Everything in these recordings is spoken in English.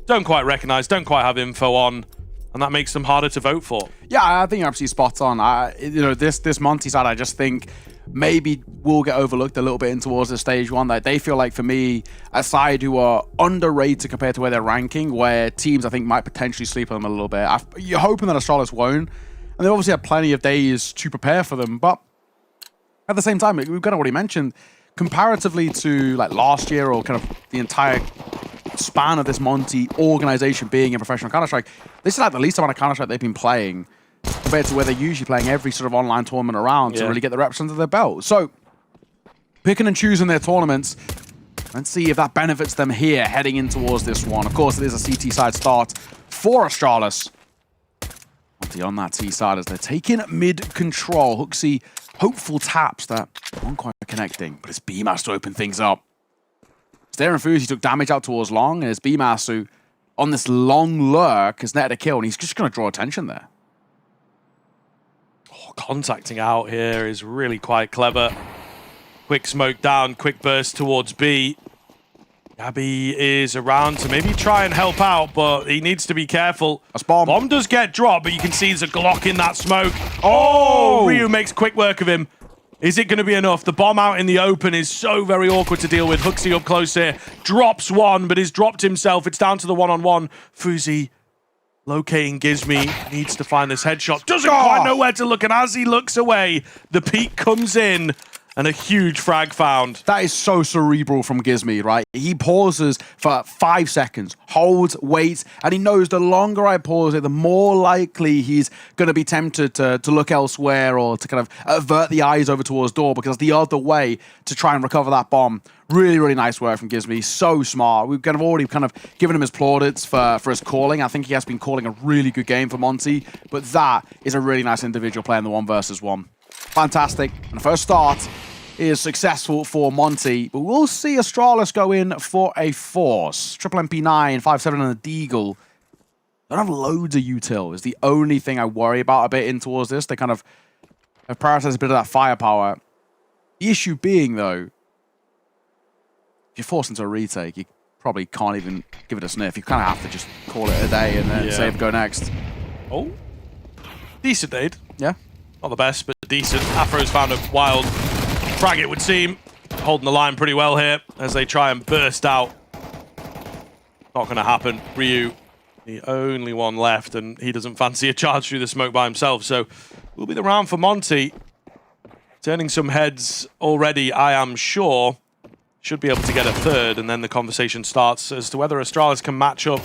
don't quite recognize, don't quite have info on, and that makes them harder to vote for. Yeah, I think you're absolutely spot on. You know, this Monte side, I just think maybe will get overlooked a little bit in towards the stage one. That they feel like, for me, a side who are underrated compared to where they're ranking, where teams I think might potentially sleep on them a little bit. You're hoping that Astralis won't, and they obviously have plenty of days to prepare for them. But at the same time, we've got to already mentioned, comparatively to like last year or kind of the entire span of this Monte organization being in professional Counter-Strike, this is like the least amount of Counter-Strike they've been playing compared to where they're usually playing every sort of online tournament around to really get the reps under their belt. So, picking and choosing their tournaments, let's see if that benefits them here heading in towards this one. Of course, it is a CT side start for Astralis. Monte on that T side as they're taking mid-control. HooXi, hopeful taps that aren't quite connecting, but it's BMAS to open things up. Stare and Fuzi took damage out towards Long, and it's BMAS who, on this long lurk, has netted a kill, and he's just going to draw attention there. Contacting out here is really quite clever. Quick smoke down, quick burst towards B. Gabby is around to maybe try and help out, but he needs to be careful. That's bomb. Bomb does get dropped, but you can see there's a Glock in that smoke. Oh! Ryu makes quick work of him. Is it going to be enough? The bomb out in the open is so very awkward to deal with. HooXi up close here. Drops one, but he's dropped himself. It's down to the one-on-one. Fuzi locating Gizmi, needs to find this headshot. Doesn't quite know where to look, and as he looks away, the peek comes in, and a huge frag found. That is so cerebral from Gizmi, right? He pauses for 5 seconds, holds, waits, and he knows the longer I pause it, the more likely he's going to be tempted to look elsewhere or to kind of avert the eyes over towards door, because the other way to try and recover that bomb. Really, really nice work from Gizmi. So smart. We've kind of already given him his plaudits for his calling. I think he has been calling a really good game for Monte, but that is a really nice individual play in the 1v1. Fantastic. And the first start is successful for Monte, but we'll see Astralis go in for a force. Triple MP9, 5.7 and a Deagle. They don't have loads of util is the only thing I worry about a bit in towards this. They kind of have prioritized a bit of that firepower. The issue being, though, if you're forced into a retake, you probably can't even give it a sniff. You kind of have to just call it a day and then save, go next. Oh, decent nade. Yeah. Not the best, but decent. Afro's found a wild frag, it would seem. Holding the line pretty well here as they try and burst out. Not going to happen. Ryu, the only one left, and he doesn't fancy a charge through the smoke by himself. So will be the round for Monte. Turning some heads already, I am sure. Should be able to get a third, and then the conversation starts as to whether Astralis can match up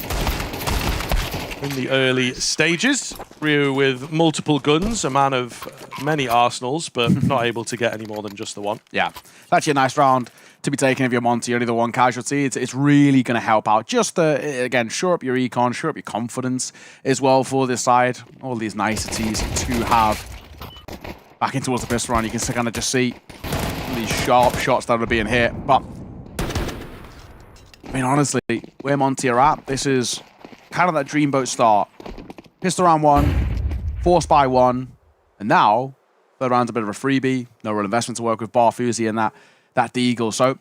in the early stages. Ryu with multiple guns, a man of many arsenals, but not able to get any more than just the one. Yeah, it's actually a nice round to be taken if you're Monte, only the one casualty. It's really going to help out. Just to, again, shore up your econ, shore up your confidence as well for this side. All these niceties to have back in towards the pistol round. You can kind of just see these sharp shots that are being hit. But, I mean, honestly, where Monte are at, this is kind of that dreamboat start. Pistol round 1, force by 1, and now third round's a bit of a freebie. No real investment to work with Bar Fuzi and that Deagle. So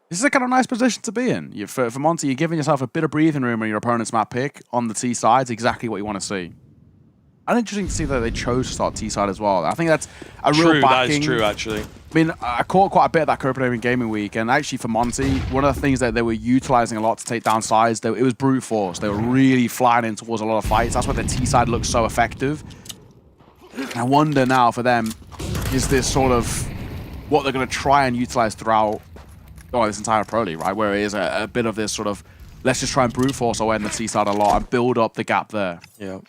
this is a kind of nice position to be in. For Monte, you're giving yourself a bit of breathing room on your opponent's map pick on the T sides, exactly what you want to see. And interesting to see that they chose to start T side as well. I think that's a real backing. That is true, actually. I mean, I caught quite a bit of that Copenhagen Gaming Week, and actually for Monte, one of the things that they were utilizing a lot to take down sides, it was brute force. They were really flying in towards a lot of fights. That's why the T side looks so effective. And I wonder now for them, is this sort of what they're going to try and utilize throughout this entire Pro League, right? Where it is a bit of this sort of, let's just try and brute force our way in the T side a lot and build up the gap there. Yeah.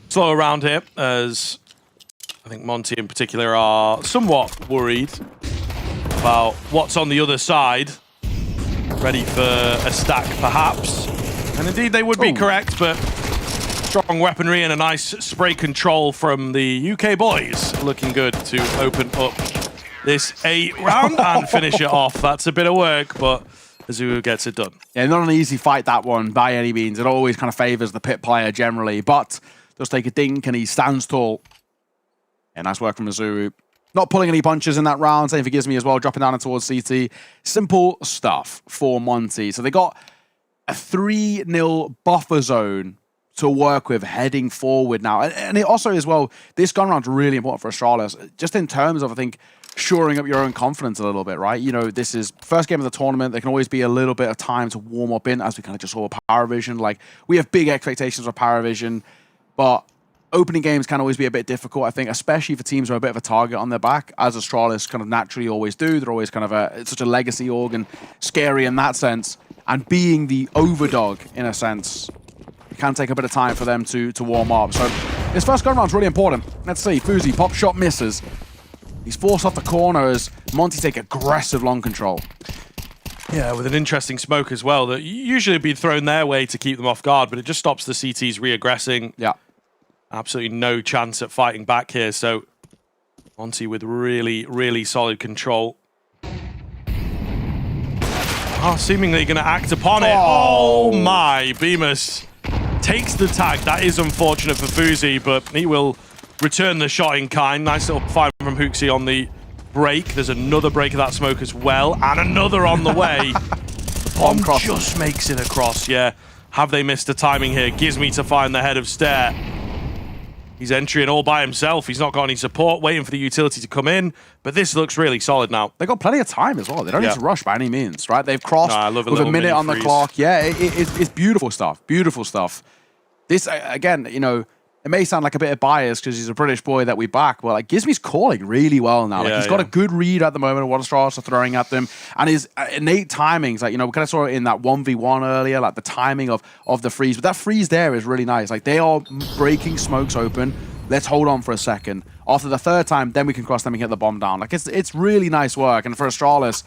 Slow around here, as I think Monte in particular are somewhat worried about what's on the other side. Ready for a stack, perhaps. And indeed, they would be correct, but strong weaponry and a nice spray control from the UK boys. Looking good to open up this 8 round and finish it off. That's a bit of work, but Azuu gets it done. Yeah, not an easy fight, that one, by any means. It always kind of favors the pit player generally, but does take a dink and he stands tall. Yeah, nice work from Azuu. Not pulling any punches in that round. Same for Gizmi as well, dropping down towards CT. Simple stuff for Monte. So they got a 3-0 buffer zone to work with heading forward now. And it also as well, this gun round's really important for Astralis, just in terms of, I think, shoring up your own confidence a little bit, right? You know, this is first game of the tournament. There can always be a little bit of time to warm up in, as we kind of just saw with Paravision. Like, we have big expectations for Paravision, but opening games can always be a bit difficult, I think, especially for teams who are a bit of a target on their back, as Astralis kind of naturally always do. They're always kind of such a legacy org and scary in that sense. And being the overdog, in a sense, it can take a bit of time for them to warm up. So this first gun round's really important. Let's see. Fuzi, pop shot misses. He's forced off the corner as Monte take aggressive long control. Yeah, with an interesting smoke as well that usually would be thrown their way to keep them off guard, but it just stops the CTs re-aggressing. Yeah. Absolutely no chance at fighting back here, so Monte with really, really solid control. Oh, seemingly going to act upon it. Oh my, Bemis takes the tag. That is unfortunate for Fuzi, but he will return the shot in kind. Nice little find from Hooksy on the break. There's another break of that smoke as well, and another on the way. Bomb just makes it across, yeah. Have they missed the timing here? Gizmi to find the head of stair. He's entering all by himself. He's not got any support, waiting for the utility to come in. But this looks really solid now. They've got plenty of time as well. They don't need to rush by any means, right? They've crossed with a minute on the clock. Yeah, it's beautiful stuff. Beautiful stuff. This, again, you know, it may sound like a bit of bias because he's a British boy that we back, but like Gizmi's calling really well now. Like he's got a good read at the moment of what Astralis are throwing at them, and his innate timings, like, you know, we kind of saw it in that 1v1 earlier, like the timing of the freeze. But that freeze there is really nice. Like, they are breaking smokes open. Let's hold on for a second. After the third time, then we can cross them and hit the bomb down. Like, it's really nice work. And for Astralis,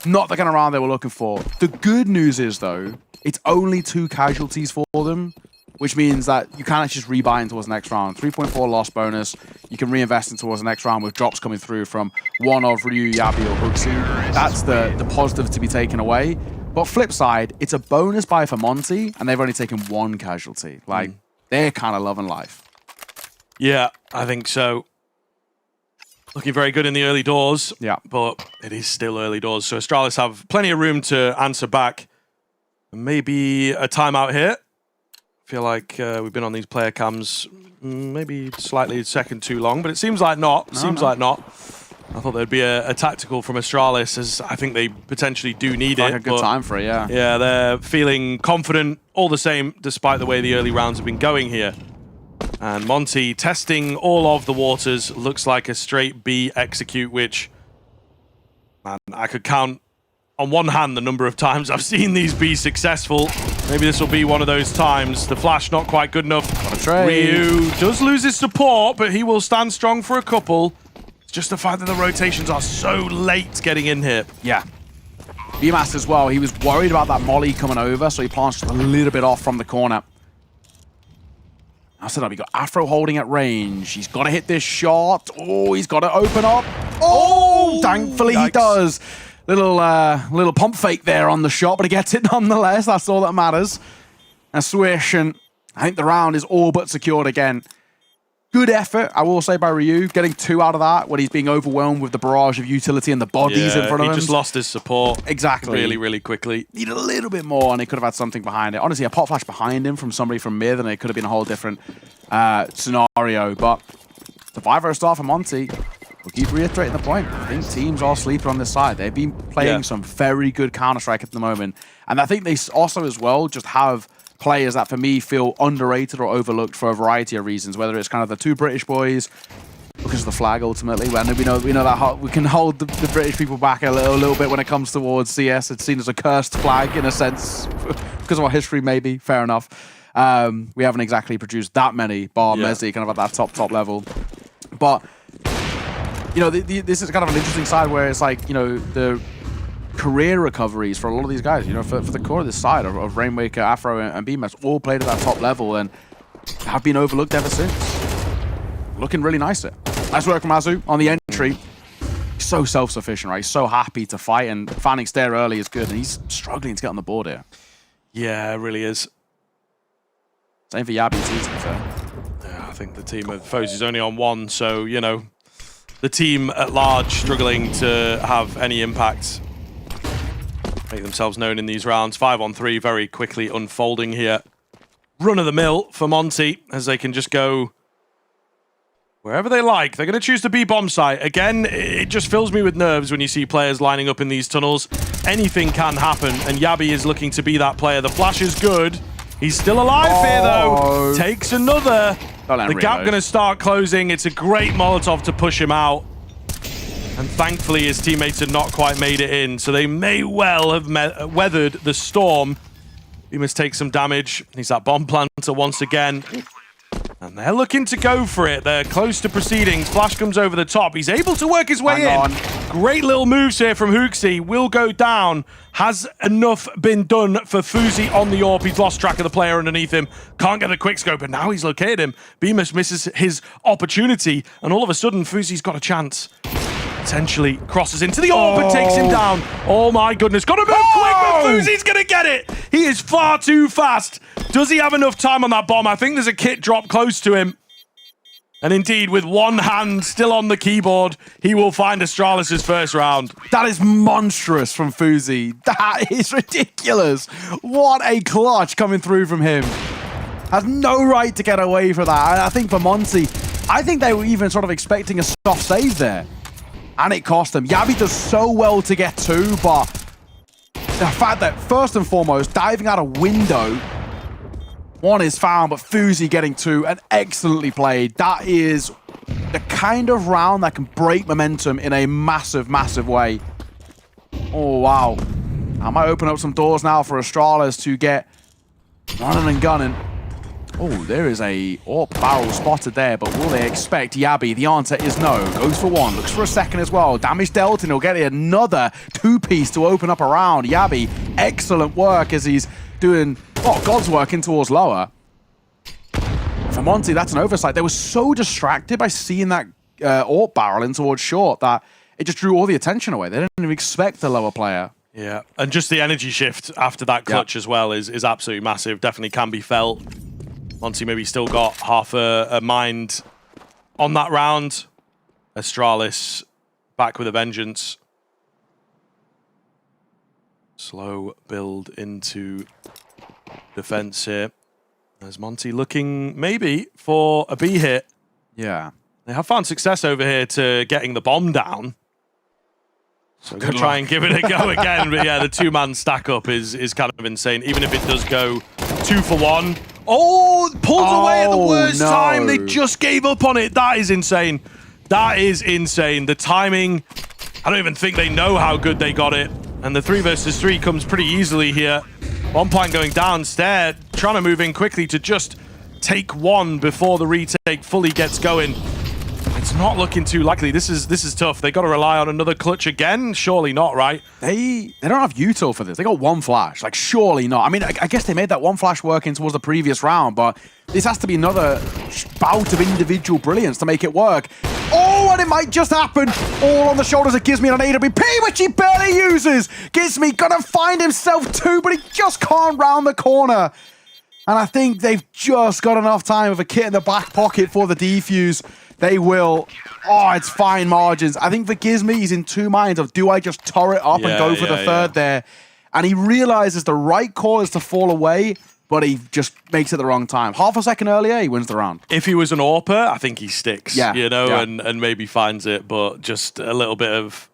not the kind of round they were looking for. The good news is, though, it's only 2 casualties for them, which means that you can actually just rebuy in towards the next round. 3.4 loss bonus. You can reinvest in towards the next round with drops coming through from one of Ryu, Yabi, or Hooksy. That's the positive to be taken away. But flip side, it's a bonus buy for Monte, and they've only taken 1 casualty. Like, they're kind of loving life. Yeah, I think so. Looking very good in the early doors. Yeah. But it is still early doors, so Astralis have plenty of room to answer back. Maybe a timeout here. Feel like we've been on these player cams maybe slightly a second too long, but it seems like not. Like not. I thought there'd be a tactical from Astralis, as I think they potentially do need it. Like a good time for it, yeah. Yeah, they're feeling confident all the same, despite the way the early rounds have been going here. And Monte testing all of the waters. Looks like a straight B execute, which, man, I could count on one hand the number of times I've seen these be successful. Maybe this will be one of those times. The flash not quite good enough. Ryu does lose his support, but he will stand strong for a couple. It's just the fact that the rotations are so late getting in here. Yeah. BMAS as well, he was worried about that molly coming over, so he planched a little bit off from the corner. Now set up, we got Afro holding at range. He's got to hit this shot. Oh, he's got to open up. Oh, thankfully he does. Little pump fake there on the shot, but he gets it nonetheless. That's all that matters. A swish, and I think the round is all but secured again. Good effort, I will say, by Ryu, getting 2 out of that when he's being overwhelmed with the barrage of utility and the bodies in front of him. He just lost his support. Exactly. Really, really quickly. Needed a little bit more, and he could have had something behind it. Honestly, a pop flash behind him from somebody from mid, and it could have been a whole different scenario. But Survivor star for Monte. We'll keep reiterating the point. I think teams are sleeping on this side. They've been playing some very good Counter-Strike at the moment. And I think they also, as well, just have players that, for me, feel underrated or overlooked for a variety of reasons, whether it's kind of the 2 British boys, because of the flag, ultimately. When we know that we can hold the British people back a little bit when it comes towards CS. It's seen as a cursed flag, in a sense, because of our history, maybe. Fair enough. We haven't exactly produced that many, bar Messi, kind of at that top level. But you know, this is kind of an interesting side where it's like, you know, the career recoveries for a lot of these guys, you know, for the core of this side of Rainmaker, Afro, and BMAS all played at that top level and have been overlooked ever since. Looking really nice there. Nice work from Azu on the entry. He's so self-sufficient, right? He's so happy to fight, and finding Stair early is good, and he's struggling to get on the board here. Yeah, it really is. Same for Yabi too, to be fair. Yeah, I think the team of foes is only on 1, so, you know, the team at large struggling to have any impact, make themselves known in these rounds. 5-on-3 very quickly unfolding here. Run of the mill for Monte, as they can just go wherever they like. They're going to choose the B-bomb site. Again, it just fills me with nerves when you see players lining up in these tunnels. Anything can happen, and Yabi is looking to be that player. The flash is good. He's still alive here, though. Takes another. The gap going to start closing. It's a great Molotov to push him out. And thankfully, his teammates had not quite made it in, so they may well have weathered the storm. He must take some damage. He's that bomb planter once again. And they're looking to go for it. They're close to proceedings. Flash comes over the top. He's able to work his way in. Great little moves here from Hooksy. Will go down. Has enough been done for Fuzi on the AWP? He's lost track of the player underneath him. Can't get the quickscope, and now he's located him. Bemis misses his opportunity, and all of a sudden, Fuzi's got a chance. Potentially crosses into the AWP and takes him down. Oh my goodness. Got to move quick, but Fuzi's going to get it. He is far too fast. Does he have enough time on that bomb? I think there's a kit drop close to him. And indeed, with one hand still on the keyboard, he will find Astralis' first round. That is monstrous from Fuzi. That is ridiculous. What a clutch coming through from him. Has no right to get away from that. I think for Monte, I think they were even sort of expecting a soft save there. And it cost them. Yabi does so well to get two, but the fact that, first and foremost, diving out a window, one is found, but Fuzi getting two, and excellently played. That is the kind of round that can break momentum in a massive, massive way. Oh, wow. I might open up some doors now for Astralis to get running and gunning. Oh, there is a AWP barrel spotted there, but will they expect Yabi? The answer is no. Goes for one, looks for a second as well. Damage dealt, and he'll get another two-piece to open up around. Yabi, excellent work as he's doing, oh, God's work in towards lower. For Monte, that's an oversight. They were so distracted by seeing that AWP barrel in towards short that it just drew all the attention away. They didn't even expect the lower player. Yeah, and just the energy shift after that clutch as well is absolutely massive. Definitely can be felt. Monte maybe still got half a mind on that round. Astralis back with a vengeance. Slow build into defense here. There's Monte looking maybe for a B hit. Yeah. They have found success over here to getting the bomb down. So we're going to try and give it a go again. But yeah, the two-man stack-up is kind of insane. Even if it does go 2 for 1. Oh, pulled away at the worst time. They just gave up on it. That is insane. That is insane. The timing, I don't even think they know how good they got it. And the 3 versus 3 comes pretty easily here. One point going down, Stair trying to move in quickly to just take one before the retake fully gets going. It's not looking too likely. This is tough. They got to rely on another clutch again. Surely not, right? They don't have util for this. They got one flash. Like, surely not. I mean, I guess they made that one flash working towards the previous round, but this has to be another bout of individual brilliance to make it work. Oh, and it might just happen. All on the shoulders of Gizmi on an AWP, which he barely uses. Gizmi gonna find himself two, but he just can't round the corner. And I think they've just got enough time with a kit in the back pocket for the defuse. They will. Oh, it's fine margins. I think for Gizmi, he's in two minds of, do I just turret up and go for the third there? And he realizes the right call is to fall away, but he just makes it the wrong time. Half a second earlier, he wins the round. If he was an AWPer, I think he sticks, you know, yeah. and maybe finds it, but just a little bit of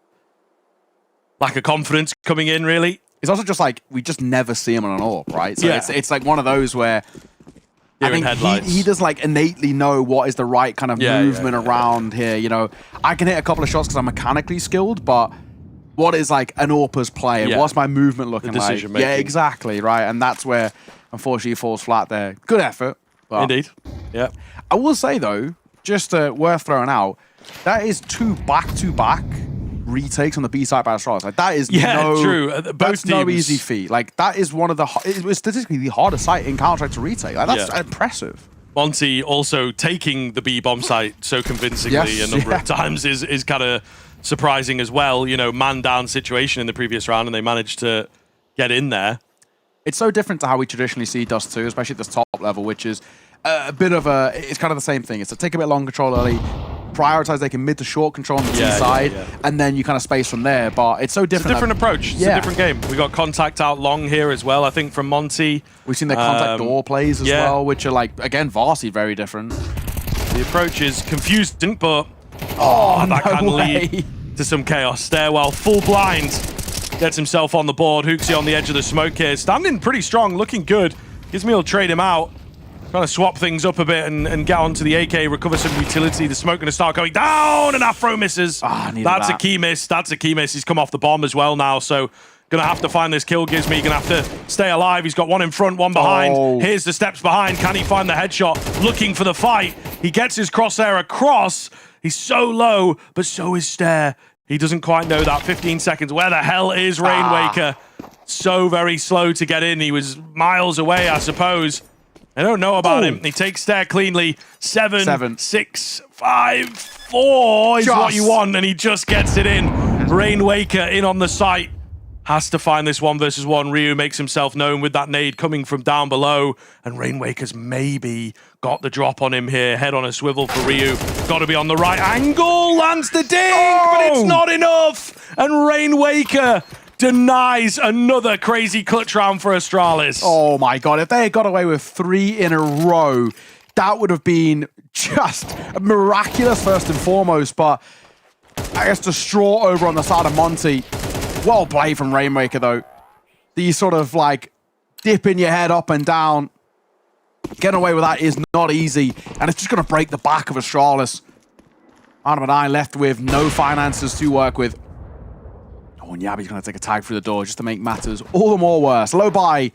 lack of confidence coming in, really. It's also just like, we just never see him on an AWP, right? So it's like one of those where I think he does like innately know what is the right kind of movement around here. You know, I can hit a couple of shots because I'm mechanically skilled, but what is like an AWPer's play? And what's my movement looking like? Yeah, exactly, right? And that's where, unfortunately, he falls flat there. Good effort. But indeed. Yeah. I will say, though, just worth throwing out, that is 2 back-to-back retakes on the B side by Astralis. Like, that is no easy feat. Like, that is one of the, it was statistically the hardest site in Counter-Strike to retake. Like, that's impressive. Monte also taking the B bomb site so convincingly a number of times is kind of surprising as well. You know, man down situation in the previous round, and they managed to get in there. It's so different to how we traditionally see Dust 2, especially at this top level, which is a bit of a, it's kind of the same thing. It's to take a bit long control early, prioritize taking mid to short control on the T side, and then you kind of space from there. But it's so different. It's a different approach. It's a different game. We got contact out long here as well, I think, from Monte. We've seen the contact door plays as well, which are like, again, vastly very different. The approach is confusing, but that can lead to some chaos. Stairwell, full blind. Gets himself on the board. Hooksy on the edge of the smoke here. Standing pretty strong, looking good. Gizmi will trade him out. Trying to swap things up a bit and get onto the AK, recover some utility. The smoke going to start going down, and Afro misses. That's a key miss. That's a key miss. He's come off the bomb as well now, so going to have to find this kill, Gizmi. Going to have to stay alive. He's got one in front, one behind. Here's the steps behind. Can he find the headshot? Looking for the fight. He gets his crosshair across. He's so low, but so is Stair. He doesn't quite know that. 15 seconds. Where the hell is Rainwaker? So very slow to get in. He was miles away, I suppose. I don't know about him. He takes Stair cleanly. 7, 6, 5, 4 is what you want, and he just gets it in. Rainwaker in on the site. Has to find this 1v1. Ryu makes himself known with that nade coming from down below, and Rainwaker's maybe got the drop on him here. Head on a swivel for Ryu. Got to be on the right angle. Lands the ding, but it's not enough. And Rainwaker denies another crazy clutch round for Astralis. Oh my god, if they had got away with 3 in a row, that would have been just miraculous first and foremost, but I guess distraught over on the side of Monte. Well played from Rainwaker though. These sort of like dipping your head up and down. Getting away with that is not easy, and it's just going to break the back of Astralis. Adam and I left with no finances to work with. Oh, and Yabi's going to take a tag through the door just to make matters all the more worse. Low buy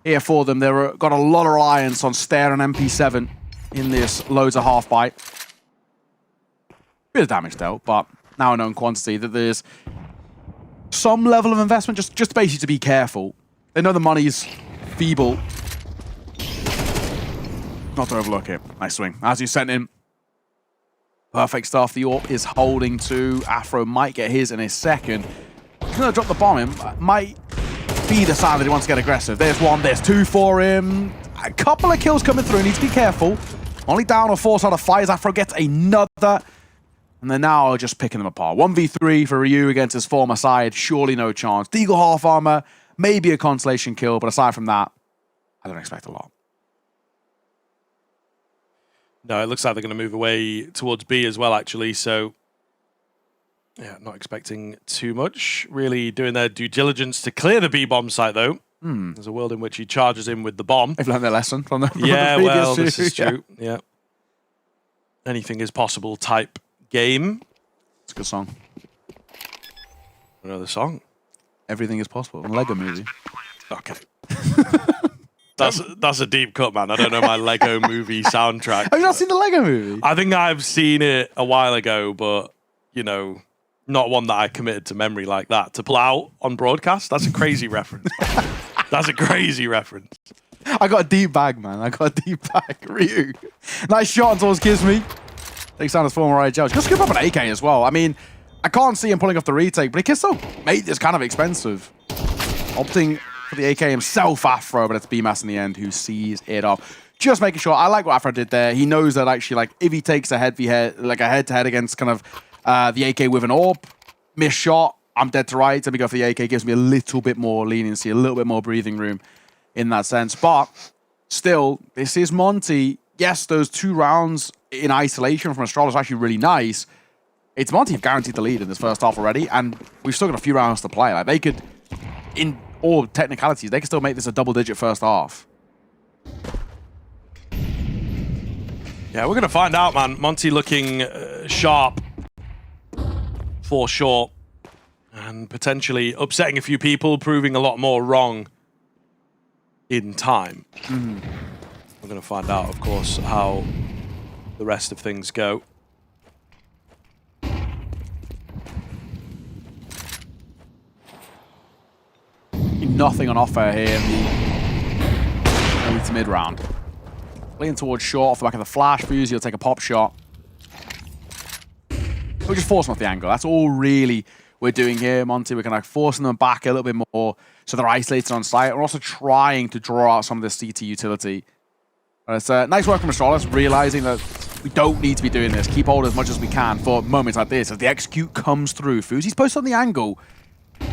here for them. They've got a lot of reliance on Stair and MP7 in this loads of half bite. Bit of damage dealt, but now a known quantity that there's some level of investment, just basically to be careful. They know the money's feeble. Not to overlook it. Nice swing. As you sent in. Perfect stuff. The AWP is holding to. Afro might get his in a second. He's going to drop the bomb in. Might be the sign that he wants to get aggressive. There's 1, there's 2 for him. A couple of kills coming through. Needs to be careful. Only down or forced out of fires. Afro gets another. And they're now just picking them apart. 1v3 for Ryu against his former side. Surely no chance. Deagle half armor. Maybe a consolation kill. But aside from that, I don't expect a lot. No, it looks like they're going to move away towards B as well, actually. So, yeah, not expecting too much. Really doing their due diligence to clear the B bomb site, though. There's a world in which he charges in with the bomb. They've learned their lesson from the well, this is true. Yeah. Anything is possible type game. It's a good song. Another song. Everything is possible. A Lego movie. Okay. That's a deep cut, man. I don't know my Lego movie soundtrack. Have you not seen the Lego movie? I think I've seen it a while ago, but, you know, not one that I committed to memory like that. To pull out on broadcast, that's a crazy reference. That's a crazy reference. I got a deep bag, man. I got a deep bag. Ryu. Nice shot towards Gizmi. Takes down his former IHL. Just give up an AK as well. I mean, I can't see him pulling off the retake, but he can still make this kind of expensive. Opting for the AK himself, Afro, but it's BMAS in the end who sees it off. Just making sure. I like what Afro did there. He knows that actually, like, if he takes a head-to-head against kind of the AK with an AWP, miss shot, I'm dead to rights. Let me go for the AK. Gives me a little bit more leniency, a little bit more breathing room in that sense. But still, this is Monte. Yes, those 2 rounds in isolation from Astralis are actually really nice. It's Monte who've guaranteed the lead in this first half already, and we've still got a few rounds to play. Like, they could, in all technicalities, they could still make this a double-digit first half. Yeah, we're going to find out, man. Monte looking sharp for sure. And potentially upsetting a few people, proving a lot more wrong in time. We're going to find out, of course, how the rest of things go. Nothing on offer here in the early to mid round. Playing towards short off the back of the flash. Fusey will take a pop shot. We'll just force them off the angle. That's all really we're doing here, Monte. We're kind of forcing them back a little bit more so they're isolated on site. We're also trying to draw out some of this CT utility. But it's nice work from Astralis, realizing that We don't need to be doing this. Keep hold as much as we can for moments like this. As the execute comes through, Fuzi's posted on the angle.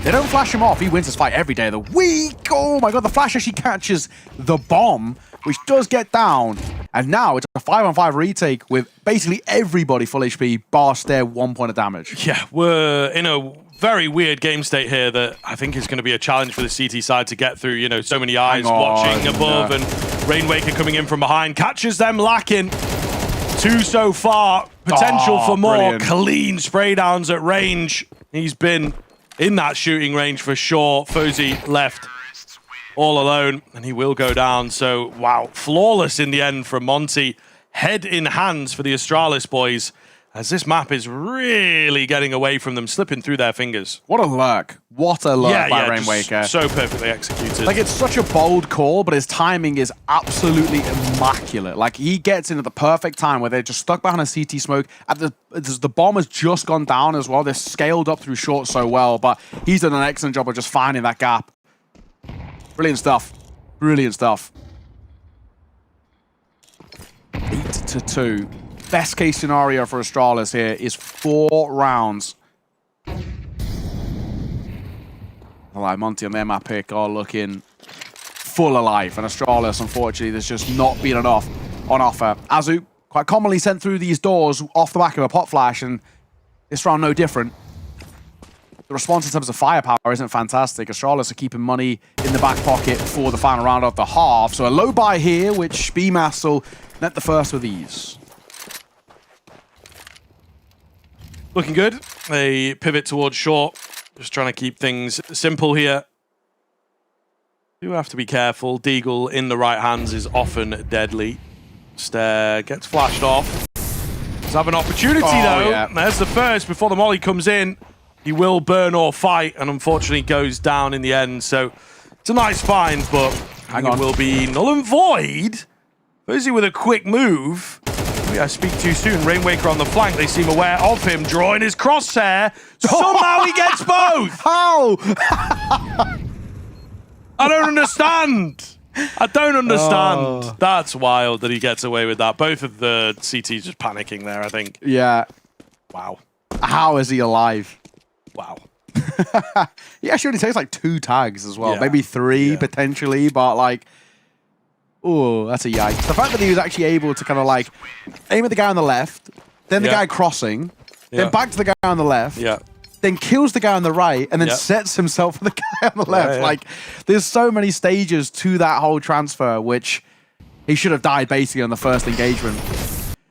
They don't flash him off. He wins his fight every day of the week. Oh my god, the flash actually catches the bomb, which does get down. And now it's a 5-on-5 retake with basically everybody full HP, bar Stare 1 point of damage. Yeah, we're in a very weird game state here that I think is going to be a challenge for the CT side to get through. You know, so many eyes watching above, and Rainwaker coming in from behind, catches them lacking. 2 so far. Potential for more. Brilliant. Clean spray downs at range. He's been in that shooting range for sure. Fozy left all alone, and he will go down. So, wow, flawless in the end from Monte. Head in hands for the Astralis boys, as this map is really getting away from them, slipping through their fingers. What a lurk. What a lurk by Rainwaker. So perfectly executed. Like, it's such a bold call, but his timing is absolutely immaculate. Like, he gets in at the perfect time where they're just stuck behind a CT smoke. The bomb has just gone down as well. They're scaled up through short so well, but he's done an excellent job of just finding that gap. Brilliant stuff. Brilliant stuff. 8-2. Best case scenario for Astralis here is 4 rounds. Like Monte on their map pick are looking full of life, and Astralis, unfortunately, there's just not been enough on offer. Azu quite commonly sent through these doors off the back of a pot flash, and this round no different. The response in terms of firepower isn't fantastic. Astralis are keeping money in the back pocket for the final round of the half. So a low buy here, which BMAS will net the first with ease. Looking good. They pivot towards short. Just trying to keep things simple here. Do have to be careful. Deagle in the right hands is often deadly. Stare gets flashed off. Does have an opportunity though. Yeah. There's the first before the molly comes in. He will burn or fight, and unfortunately goes down in the end. So it's a nice find, but it will be null and void. Fozy with a quick move. Maybe I speak too soon. Rainwaker on the flank. They seem aware of him, drawing his crosshair. Somehow he gets both. How? I don't understand. I don't understand. That's wild that he gets away with that. Both of the CTs just panicking there, I think. Yeah. Wow. How is he alive? Wow. He actually only takes like 2 tags as well. Yeah. Maybe 3 potentially, but like, oh, that's a yikes. The fact that he was actually able to kind of like aim at the guy on the left, then the guy crossing, then back to the guy on the left, then kills the guy on the right, and then sets himself for the guy on the left. Like, there's so many stages to that whole transfer, which he should have died basically on the first engagement.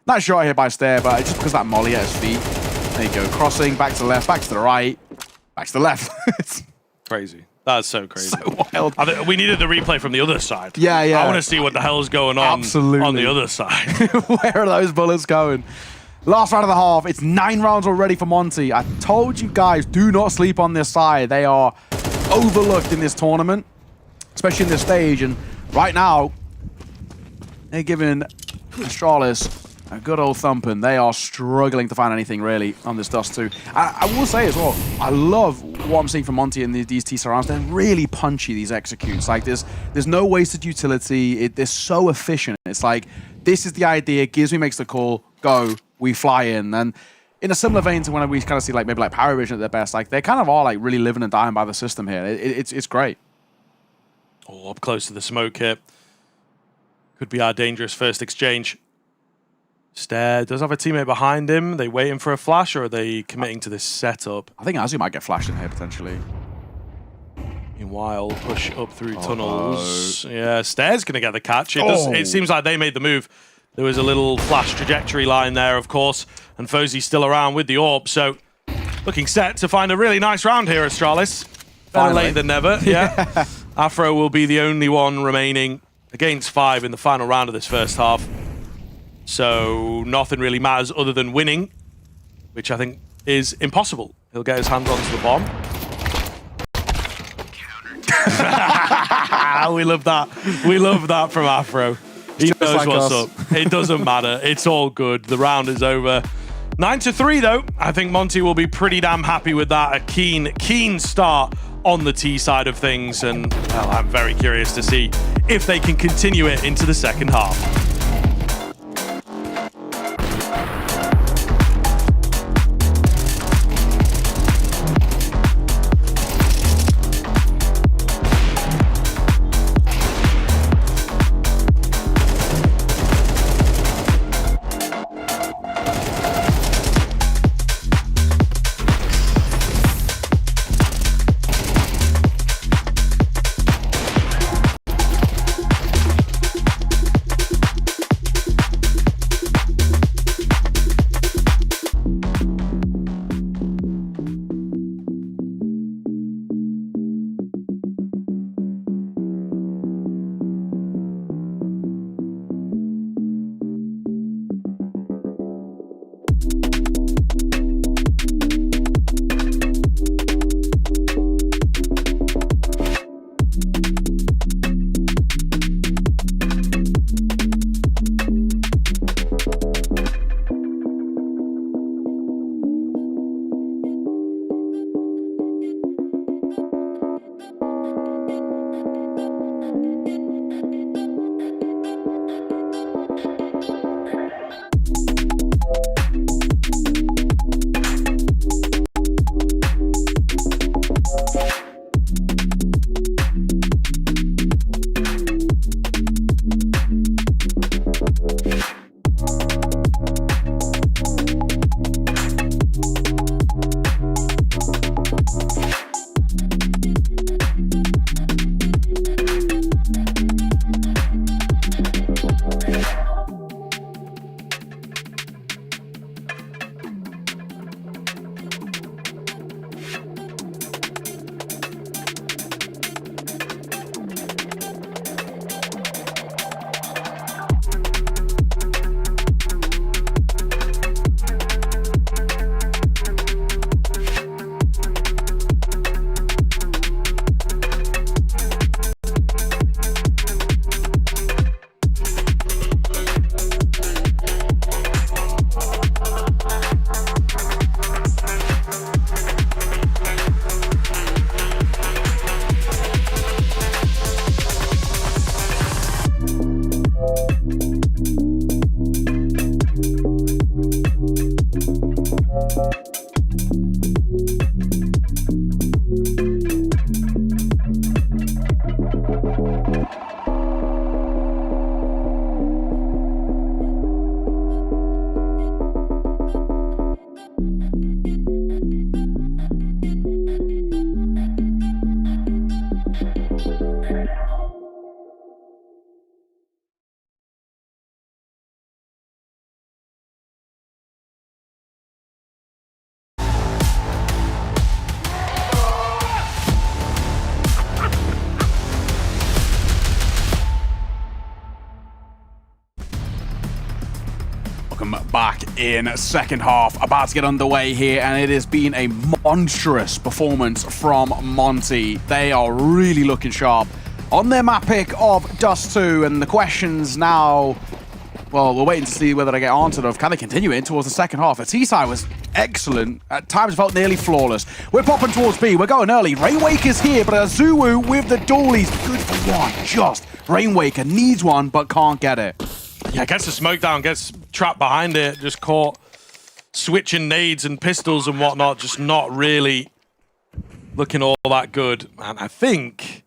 Nice shot here by Stare, but just because that molly at his feet. There you go, crossing, back to the left, back to the right, back to the left. It's crazy. That's so crazy. so wild. We needed the replay from the other side. Yeah, yeah. I want to see what the hell's going on on the other side. Where are those bullets going? Last round of the half. It's 9 rounds already for Monte. I told you guys, do not sleep on this side. They are overlooked in this tournament, especially in this stage. And right now, they're giving Astralis a good old thumping. They are struggling to find anything really on this Dust 2. I will say as well, I love what I'm seeing from Monte in these T rounds. They're really punchy, these executes. Like, there's no wasted utility. They're so efficient. It's like, this is the idea. Gizmy makes the call. Go. We fly in. And in a similar vein to when we kind of see like maybe like Power Vision at their best, like they kind of are like really living and dying by the system here. It's great. Oh, up close to the smoke here. Could be our dangerous first exchange. Stare does have a teammate behind him. They waiting for a flash, or are they committing to this setup? I think Azu might get flashed in here potentially. Meanwhile, push up through tunnels. Yeah, Stare's going to get the catch. It seems like they made the move. There was a little flash trajectory line there, of course, and Fozy's still around with the orb. So, looking set to find a really nice round here, Astralis. Better late than never, yeah. Afro will be the only one remaining against 5 in the final round of this first half. So nothing really matters other than winning, which I think is impossible. He'll get his hands onto the bomb. We love that. We love that from Afro. He knows like what's up. It doesn't matter. It's all good. The round is over. 9-3 though. I think Monte will be pretty damn happy with that. A keen start on the T side of things, and well, I'm very curious to see if they can continue it into the second half. Back in second half, about to get underway here, and it has been a monstrous performance from Monte. They are really looking sharp on their map pick of Dust 2, and the questions now, well, we're waiting to see whether they get answered of can they continue in towards the second half. The T-side was excellent, at times felt nearly flawless. We're popping towards B, we're going early. Rainwake is here, but Azuwu with the doolies, good for one, just. Rainwaker needs one, but can't get it. Yeah, gets the smoke down, gets trapped behind it, just caught switching nades and pistols and whatnot, just not really looking all that good. And I think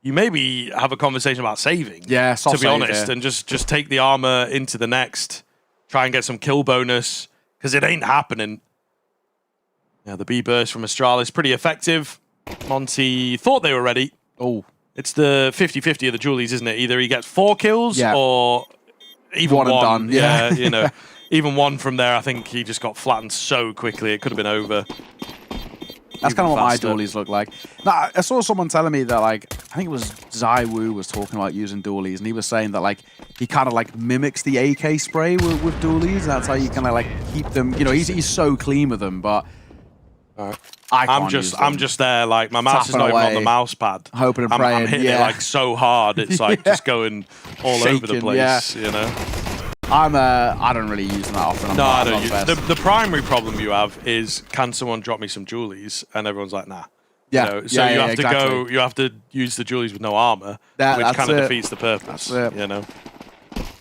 you maybe have a conversation about saving, to be honest, and just take the armor into the next, try and get some kill bonus, because it ain't happening. Yeah, the B burst from Astralis, pretty effective. Monte thought they were ready. Oh. It's the 50-50 of the Julies, isn't it? Either he gets 4 kills or even one. Done. Yeah, you know, even one from there, I think he just got flattened so quickly, it could have been over. That's kind of what my dualies look like. Now, I saw someone telling me that, like, I think it was Zaiwu was talking about using dualies, and he was saying that, like, he kind of, like, mimics the AK spray with dualies. That's how you kind of, like, keep them, you know, he's so clean with them, but I'm just there, like, my mouse is not even on the mouse pad. Hoping and praying. I'm hitting it, like, so hard, it's, like, just going all over the place, you know? I don't really use them that often. I don't use the primary problem you have is, can someone drop me some Julies? And everyone's like, nah. Yeah. You know? So you have to go, you have to use the Julies with no armor, which kind of defeats the purpose, you know?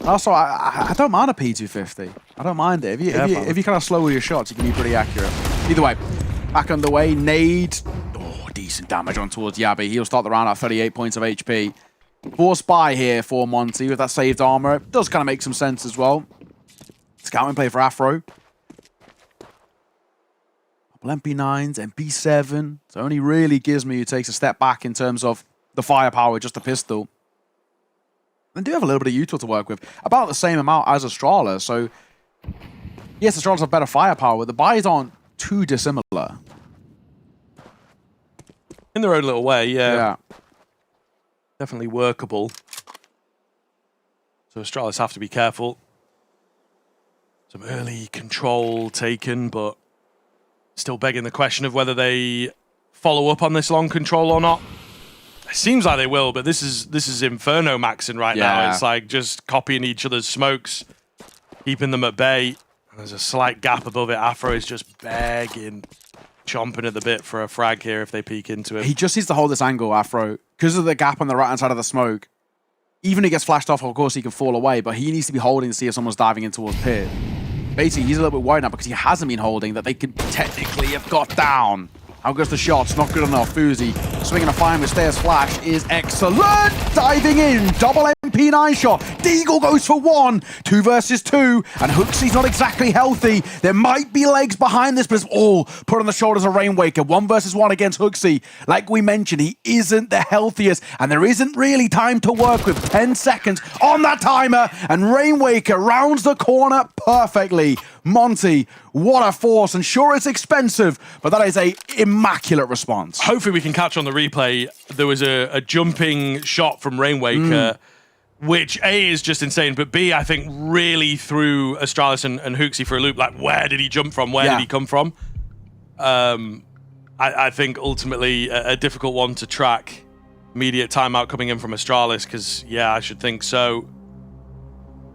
Also, I don't mind a P250. I don't mind it. If you kind of slow with your shots, you can be pretty accurate. Either way, back underway. Nade. Oh, decent damage on towards Yabi. He'll start the round at 38 points of HP. Forced by here for Monte with that saved armor. It does kind of make some sense as well. Scouting play for Afro. MP9s, MP7. So only really Gizmo who takes a step back in terms of the firepower, just a pistol. And do have a little bit of util to work with. About the same amount as Astralis. So, yes, Astralis have better firepower, but the buys aren't too dissimilar. In their own little way, yeah. Definitely workable. So Astralis have to be careful. Some early control taken, but still begging the question of whether they follow up on this long control or not. It seems like they will, but this is Inferno maxing right now. It's like just copying each other's smokes, keeping them at bay. And there's a slight gap above it. Afro is just begging, chomping at the bit for a frag here if they peek into it. He just needs to hold this angle, Afro. Because of the gap on the right-hand side of the smoke, even if he gets flashed off, of course, he can fall away, but he needs to be holding to see if someone's diving in towards pit. Basically, he's a little bit worried now because he hasn't been holding that they could technically have got down. How goes the shots? Not good enough. Fuzi swinging a fine with Stairs flash is excellent. Diving in. Double MP9 shot. Deagle goes for 1. 2 versus 2. And Hooksey's not exactly healthy. There might be legs behind this, but it's all put on the shoulders of Rainwaker. 1 versus 1 against Hooksey. Like we mentioned, he isn't the healthiest. And there isn't really time to work with. 10 seconds on that timer. And Rainwaker rounds the corner perfectly. Monte, what a force. And sure, it's expensive, but that is a immaculate response. Hopefully we can catch on the replay. There was a jumping shot from Rainwaker, which A is just insane, but B, I think really threw Astralis and Hooksey for a loop. Like, where did he jump from? Where did he come from? I think ultimately a difficult one to track. Immediate timeout coming in from Astralis, because, yeah, I should think so.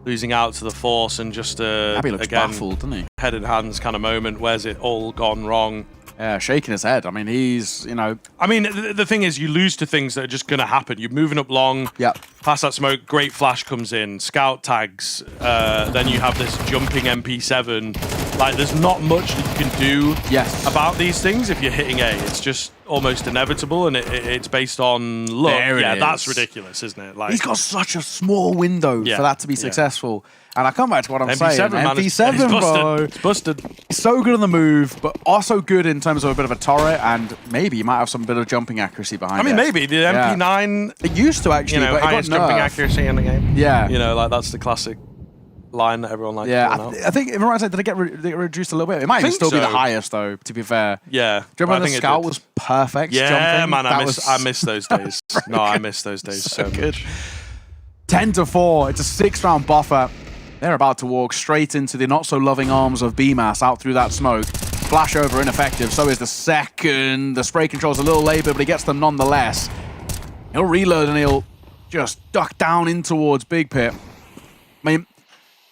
Losing out to the Force and just Abby looks again, baffled, doesn't he? Head in hands kind of moment. Where's it all gone wrong? Yeah, shaking his head. I mean, he's, you know... I mean, the thing is, you lose to things that are just going to happen. You're moving up long, past that smoke, great flash comes in, scout tags, then you have this jumping MP7. Like, there's not much that you can do about these things if you're hitting A. It's just almost inevitable, and it's based on luck. Yeah, that's ridiculous, isn't it? Like, he's got such a small window for that to be successful. And I come back to what I'm saying. MP7, bro. It's busted. He's so good on the move, but also good in terms of a bit of a turret, and maybe he might have some bit of jumping accuracy behind it. I mean, maybe. The MP9... It used to, actually, but highest jumping accuracy in the game. Yeah. You know, like, that's the classic line that everyone likes to call out. I think, if I'm right, did it get reduced a little bit? It might even still be the highest, though, to be fair. Yeah. Do you remember the Scout was perfect jumping? Man, I miss those days. No, I miss those days so much. 10-4. It's a 6-round buffer. They're about to walk straight into the not-so-loving arms of BMAS out through that smoke. Flash over ineffective. So is the second. The spray control's a little later, but he gets them nonetheless. He'll reload and he'll just duck down in towards Big Pit. I mean,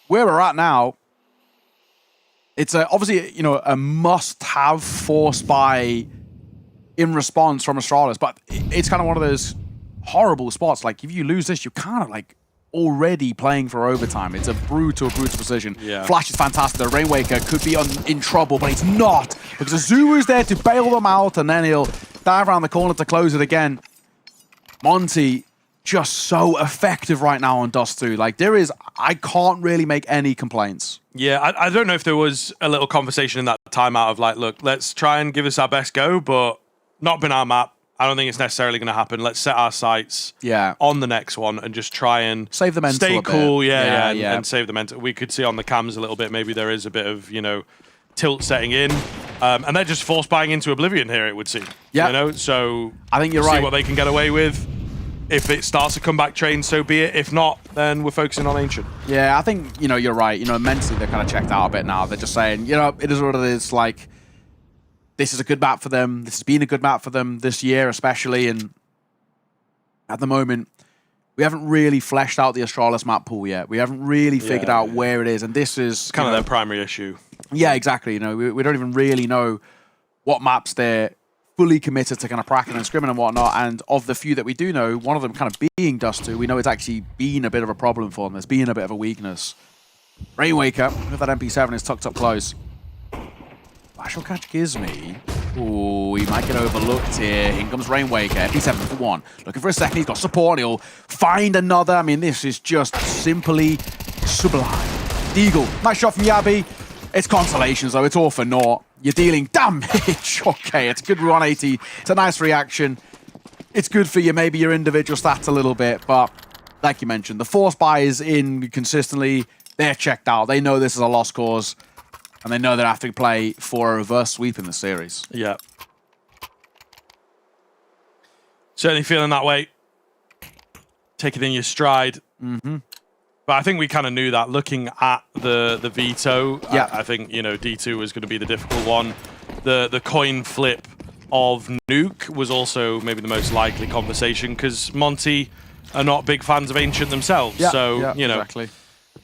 where we're at now, it's obviously, you know, a must-have force buy in response from Astralis, but it's kind of one of those horrible spots. Like, if you lose this, you kind of like already playing for overtime. It's a brutal position. Flash is fantastic. The Rainwaker could be in trouble, but he's not, because Azuru's there to bail them out, and then he'll dive around the corner to close it again. Monte just so effective right now on Dust 2. Like, I can't really make any complaints. Yeah, I don't know if there was a little conversation in that timeout of like, look, let's try and give this our best go, but not been our map. I don't think it's necessarily going to happen. Let's set our sights on the next one and just try and save the mental stay cool, and save the mental. We could see on the cams a little bit, maybe there is a bit of, you know, tilt setting in. And they're just force buying into Oblivion here, it would seem. You know, so I think you're see right. what they can get away with. If it starts a comeback train, so be it. If not, then we're focusing on Ancient. Yeah, I think, you know, you're right. You know, mentally they're kind of checked out a bit now. They're just saying, you know, it is what it is. Like, this is a good map for them. This has been a good map for them this year, especially. And at the moment, we haven't really fleshed out the Astralis map pool yet. We haven't really figured out where it is. And this is it's kind of their primary issue. Yeah, exactly. You know, we don't even really know what maps they're fully committed to kind of pracking and scrimming and whatnot. And of the few that we do know, one of them kind of being Dust 2, we know it's actually been a bit of a problem for them. There's been a bit of a weakness. Rainwaker with that MP7 is tucked up close. Flash will catch Gizmy. Ooh, he might get overlooked here. In comes Rainwaker, MP7 for 1. Looking for a second, he's got support, and he'll find another. I mean, this is just simply sublime. Deagle, nice shot from Yabi. It's consolations, though. It's all for naught. You're dealing damage. Okay, it's a good 180. It's a nice reaction. It's good for you, maybe your individual stats a little bit, but like you mentioned, the force buy is in consistently. They're checked out. They know this is a lost cause. And they know they have to play for a reverse sweep in the series. Yeah. Certainly feeling that way. Take it in your stride. But I think we kind of knew that looking at the veto. I think, you know, D2 was going to be the difficult one. The coin flip of Nuke was also maybe the most likely conversation, because Monte are not big fans of Ancient themselves. So, you know. Exactly.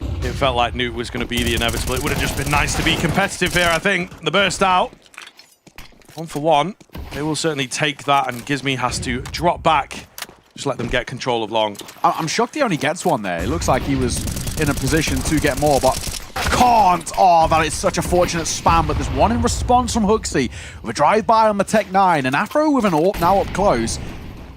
It felt like Nuke was going to be the inevitable. It would have just been nice to be competitive here, I think. The burst out. 1 for 1. They will certainly take that, and Gizmy has to drop back Just let them get control of long. I'm shocked he only gets one there. It looks like he was in a position to get more, but can't. Oh, that is such a fortunate spam, but there's one in response from Huxley with a drive-by on the Tech 9, and Afro with an AWP now up close.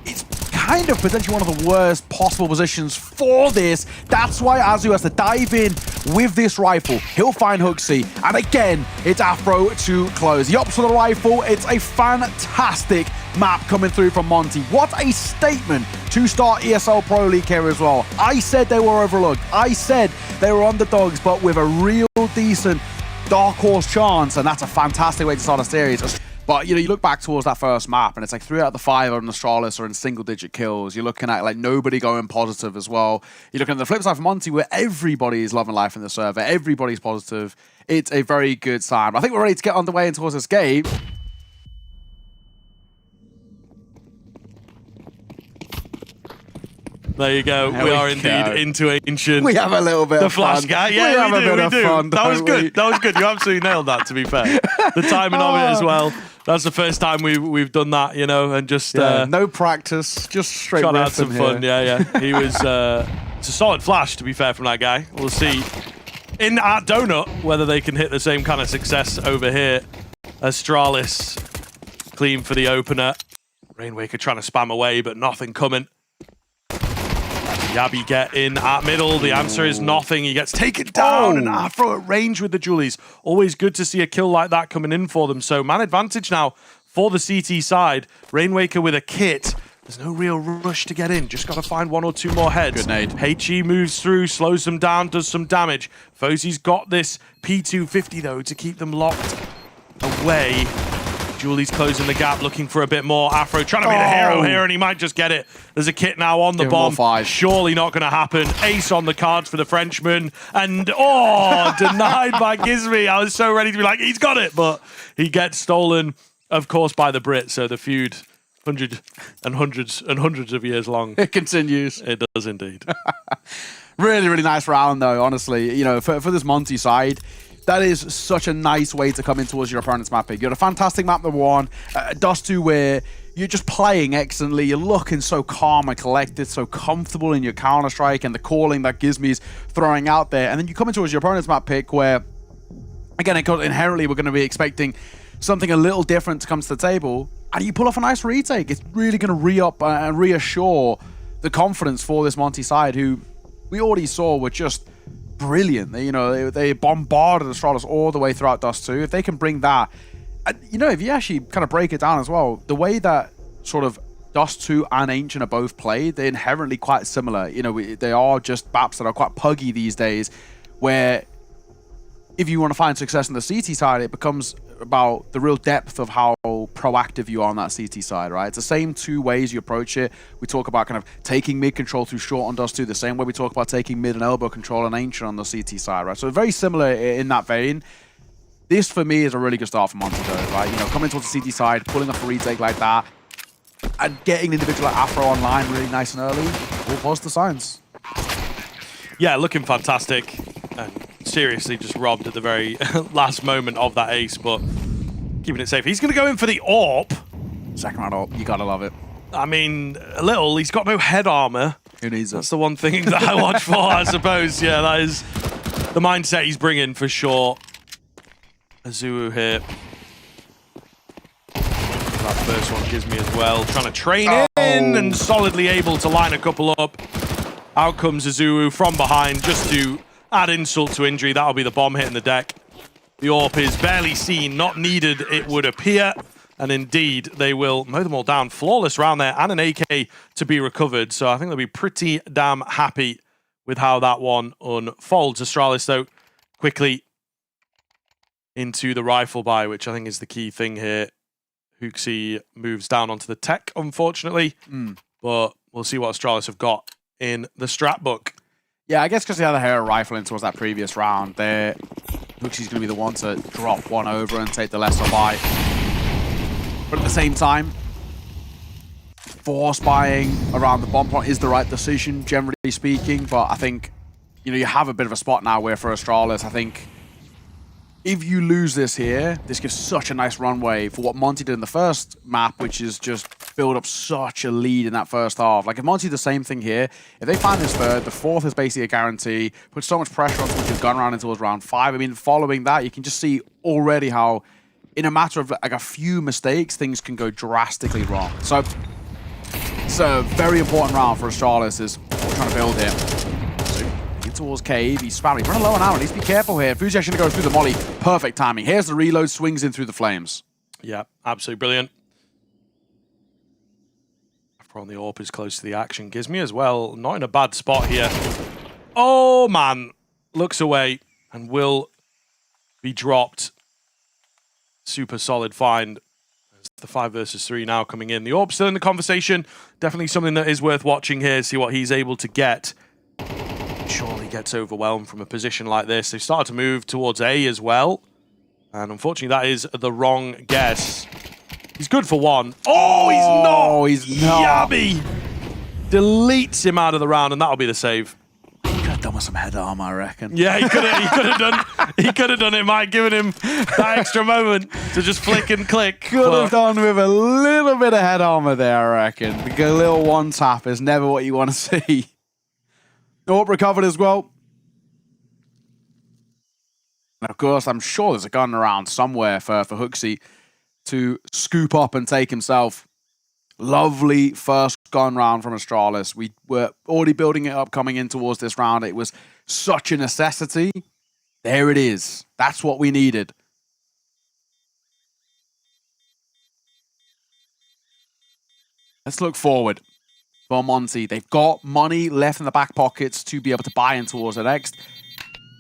It's kind of potentially one of the worst possible positions for this. That's why Azu has to dive in with this rifle. He'll find Huxley, and again, it's Afro to close. He opts for the rifle. It's a fantastic map coming through from Monte. What a statement to start ESL Pro League here as well. I said they were overlooked. I said they were underdogs, but with a real decent dark horse chance, and that's a fantastic way to start a series. But, you know, you look back towards that first map, and it's like 3 out of the 5 on Astralis are in single-digit kills. You're looking at, like, nobody going positive as well. You're looking at the flip side for Monte, where everybody is loving life in the server. Everybody's positive. It's a very good sign. But I think we're ready to get underway towards this game. There you go. We are indeed into Ancient. We have a little bit the of flash fun. guy. Yeah, we do. Fun, that was good. That was good. You absolutely nailed that, to be fair. The timing of it as well. That's the first time we've done that, you know, and just no practice, just straight trying to have some fun. Here. Yeah. He was it's a solid flash, to be fair, from that guy. We'll see at Donut whether they can hit the same kind of success over here. Astralis clean for the opener. Rainwaker trying to spam away, but nothing coming. Yabby get in at middle. The answer is nothing. He gets taken down, and Afro at range with the Julies. Always good to see a kill like that coming in for them. So man advantage now for the CT side. Rainwaker with a kit. There's no real rush to get in. Just got to find 1 or 2 more heads. Good nade. HE moves through, slows them down, does some damage. Fozzy's got this P250 though to keep them locked away. Julie's closing the gap, looking for a bit more. Afro trying to be the hero here, and he might just get it. There's a kit now on the bomb. Surely not going to happen. Ace on the cards for the Frenchman. And, denied by Gizmy. I was so ready to be like, he's got it. But he gets stolen, of course, by the Brit. So the feud, hundreds and hundreds of years long. It continues. It does indeed. Really, really nice round, though, honestly. You know, for this Monte side, that is such a nice way to come in towards your opponent's map pick. You had a fantastic map number 1, Dust 2, where you're just playing excellently. You're looking so calm and collected, so comfortable in your Counter-Strike and the calling that Gizmy's throwing out there. And then you come in towards your opponent's map pick where, again, inherently we're going to be expecting something a little different to come to the table. And you pull off a nice retake. It's really going to re-up and reassure the confidence for this Monte side, who we already saw were just brilliant. They bombarded Astralis all the way throughout Dust 2. If they can bring that, and, you know, if you actually kind of break it down as well, the way that sort of Dust 2 and Ancient are both played, they're inherently quite similar. You know, they are just maps that are quite puggy these days, where if you want to find success on the CT side, it becomes about the real depth of how proactive you are on that CT side, right? It's the same 2 ways you approach it. We talk about kind of taking mid control through short on Dust 2, the same way we talk about taking mid and elbow control on Ancient on the CT side, right? So very similar in that vein. This, for me, is a really good start for Monte, though, right? You know, coming towards the CT side, pulling off a retake like that, and getting an individual like Afro online really nice and early, all positive signs. Yeah, looking fantastic. And seriously just robbed at the very last moment of that ace, but keeping it safe. He's going to go in for the AWP. Second round AWP, you got to love it. I mean, a little. He's got no head armor. Who needs it? That's the one thing that I watch for, I suppose. Yeah, that is the mindset he's bringing for sure. Azu here. That first one gives me as well. Trying to train in and solidly able to line a couple up. Out comes Azu from behind just to add insult to injury. That'll be the bomb hitting the deck. The AWP is barely seen, not needed, it would appear. And indeed, they will mow them all down. Flawless round there and an AK to be recovered. So I think they'll be pretty damn happy with how that one unfolds. Astralis, though, quickly into the rifle buy, which I think is the key thing here. Huxley moves down onto the tech, unfortunately. But we'll see what Astralis have got in the strat book. Yeah, I guess because they had a hero rifle in towards that previous round, Huxley's going to be the one to drop one over and take the lesser bite. But at the same time, force buying around the bomb point is the right decision, generally speaking. But I think, you know, you have a bit of a spot now where for Astralis, I think if you lose this here, this gives such a nice runway for what Monte did in the first map, which is just build up such a lead in that first half. Like, if Monte do the same thing here, if they find this third, the fourth is basically a guarantee. Put so much pressure on towards your gun round into round 5. I mean, following that, you can just see already how, in a matter of like a few mistakes, things can go drastically wrong. So, it's a very important round for Astralis, is what we're trying to build here. So, in towards Cave, he's spamming. He's running low on ammo, needs to be careful here. Fuzi actually going to go through the molly. Perfect timing. Here's the reload, swings in through the flames. Yeah, absolutely brilliant. On the AWP is close to the action. Gizmi as well, not in a bad spot here. Oh man, looks away and will be dropped. Super solid find. As the 5 versus 3 now coming in. The AWP still in the conversation. Definitely something that is worth watching here, see what he's able to get. Surely gets overwhelmed from a position like this. They've started to move towards A as well. And unfortunately that is the wrong guess. He's good for one. Oh, he's not! Oh, he's not. Yabby deletes him out of the round, and that'll be the save. He could have done with some head armor, I reckon. Yeah, he could have done it. Might given him that extra moment to just flick and click. Could have done with a little bit of head armor there, I reckon. Because a little one tap is never what you want to see. Oh, recovered as well. And of course, I'm sure there's a gun around somewhere for Hooksy to scoop up and take himself. Lovely first gun round from Astralis. We were already building it up coming in towards this round. It was such a necessity. There it is. That's what we needed. Let's look forward for Monte. They've got money left in the back pockets to be able to buy in towards the next.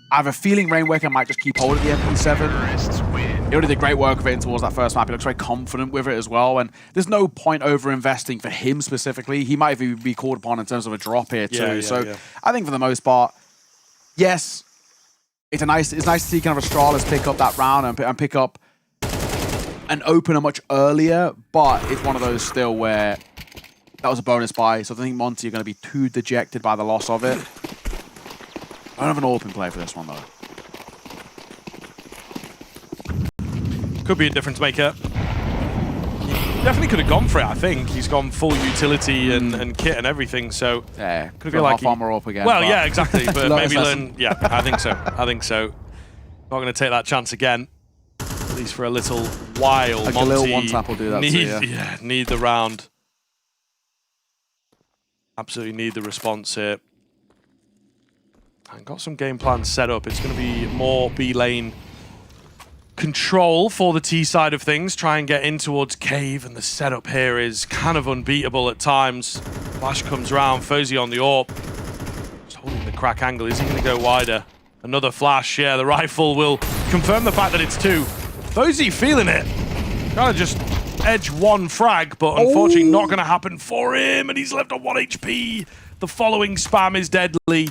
I have a feeling Rainwaker might just keep hold of the MP7. He already did great work with it towards that first map. He looks very confident with it as well. And there's no point over-investing for him specifically. He might even be called upon in terms of a drop here too. I think for the most part, yes, it's nice to see kind of Astralis pick up that round and pick up an opener much earlier. But it's one of those still where that was a bonus buy. So I don't think Monte are going to be too dejected by the loss of it. I don't have an open play for this one, though. Could be a difference maker. He definitely could have gone for it, I think. He's gone full utility and kit and everything, so... Yeah, could have got half armor up again. Well, yeah, exactly, but maybe learn... Yeah, I think so. I think so. Not going to take that chance again. At least for a little while. Like Monte a little one-tap will do that too, yeah, need the round. Absolutely need the response here. And got some game plans set up. It's going to be more B lane control for the T side of things. Try and get in towards Cave, and the setup here is kind of unbeatable at times. Flash comes round, Fozy on the AWP. Just holding the crack angle. Is he going to go wider? Another flash. Yeah, the rifle will confirm the fact that it's 2. Fozy feeling it. Trying to just edge one frag, but unfortunately not going to happen for him, and he's left on 1 HP. The following spam is deadly.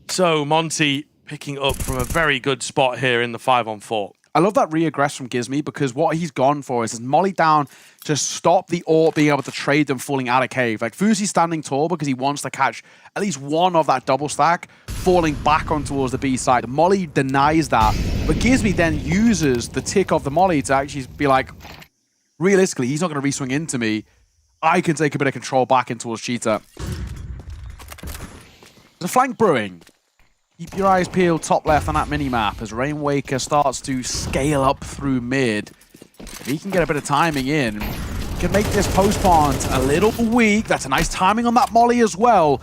So Monte picking up from a very good spot here in the 5-on-4. I love that re-aggress from Gizmi, because what he's gone for is his molly down to stop the AWP being able to trade them falling out of Cave. Like, Fuzi's standing tall because he wants to catch at least one of that double stack falling back on towards the B side. The molly denies that, but Gizmi then uses the tick of the molly to actually be like, realistically, he's not going to re-swing into me. I can take a bit of control back in towards Cheetah. There's a flank brewing. Keep your eyes peeled top left on that mini-map as Rainwaker starts to scale up through mid. If he can get a bit of timing in, he can make this post plant a little weak. That's a nice timing on that molly as well.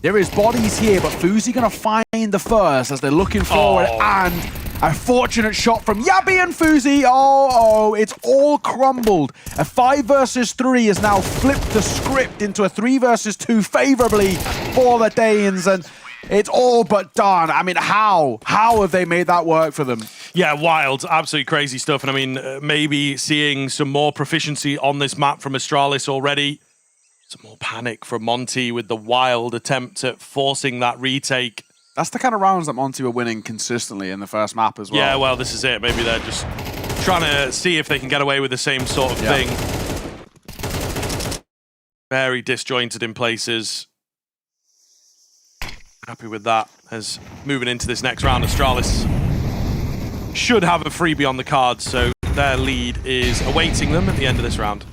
There is bodies here, but Fuzi going to find the first as they're looking forward. And a fortunate shot from Yabby and Fuzi. Oh, it's all crumbled. A 5 versus 3 has now flipped the script into a 3 versus 2 favorably for the Danes. And it's all but done. I mean, how have they made that work for them? Yeah, wild. Absolutely crazy stuff. And I mean, maybe seeing some more proficiency on this map from Astralis already. Some more panic from Monte with the wild attempt at forcing that retake. That's the kind of rounds that Monte were winning consistently in the first map as well. Yeah, well, this is it. Maybe they're just trying to see if they can get away with the same sort of thing. Very disjointed in places. Happy with that, as moving into this next round, Astralis should have a freebie on the cards, so their lead is awaiting them at the end of this round.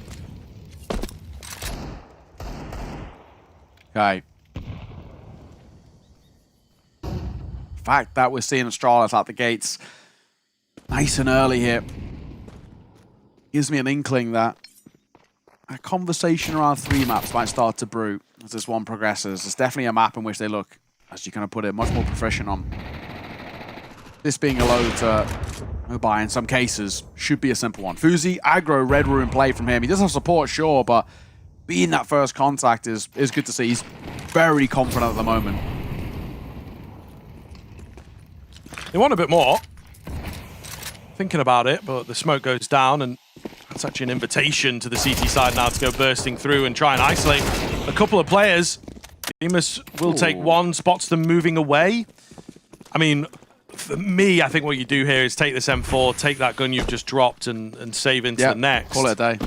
Okay. The fact that we're seeing Astralis out the gates nice and early here gives me an inkling that a conversation around 3 maps might start to brew as this one progresses. There's definitely a map in which they look, as you kind of put it, much more proficient on. This being a low to mobile in some cases should be a simple one. Fuzi, aggro, red room play from him. He does have support, sure, but being that first contact is good to see. He's very confident at the moment. They want a bit more. Thinking about it, but the smoke goes down, and that's actually an invitation to the CT side now to go bursting through and try and isolate a couple of players. Bemis will take one, spots them moving away. I mean, for me, I think what you do here is take this M4, take that gun you've just dropped, and save into the next. Call it a day.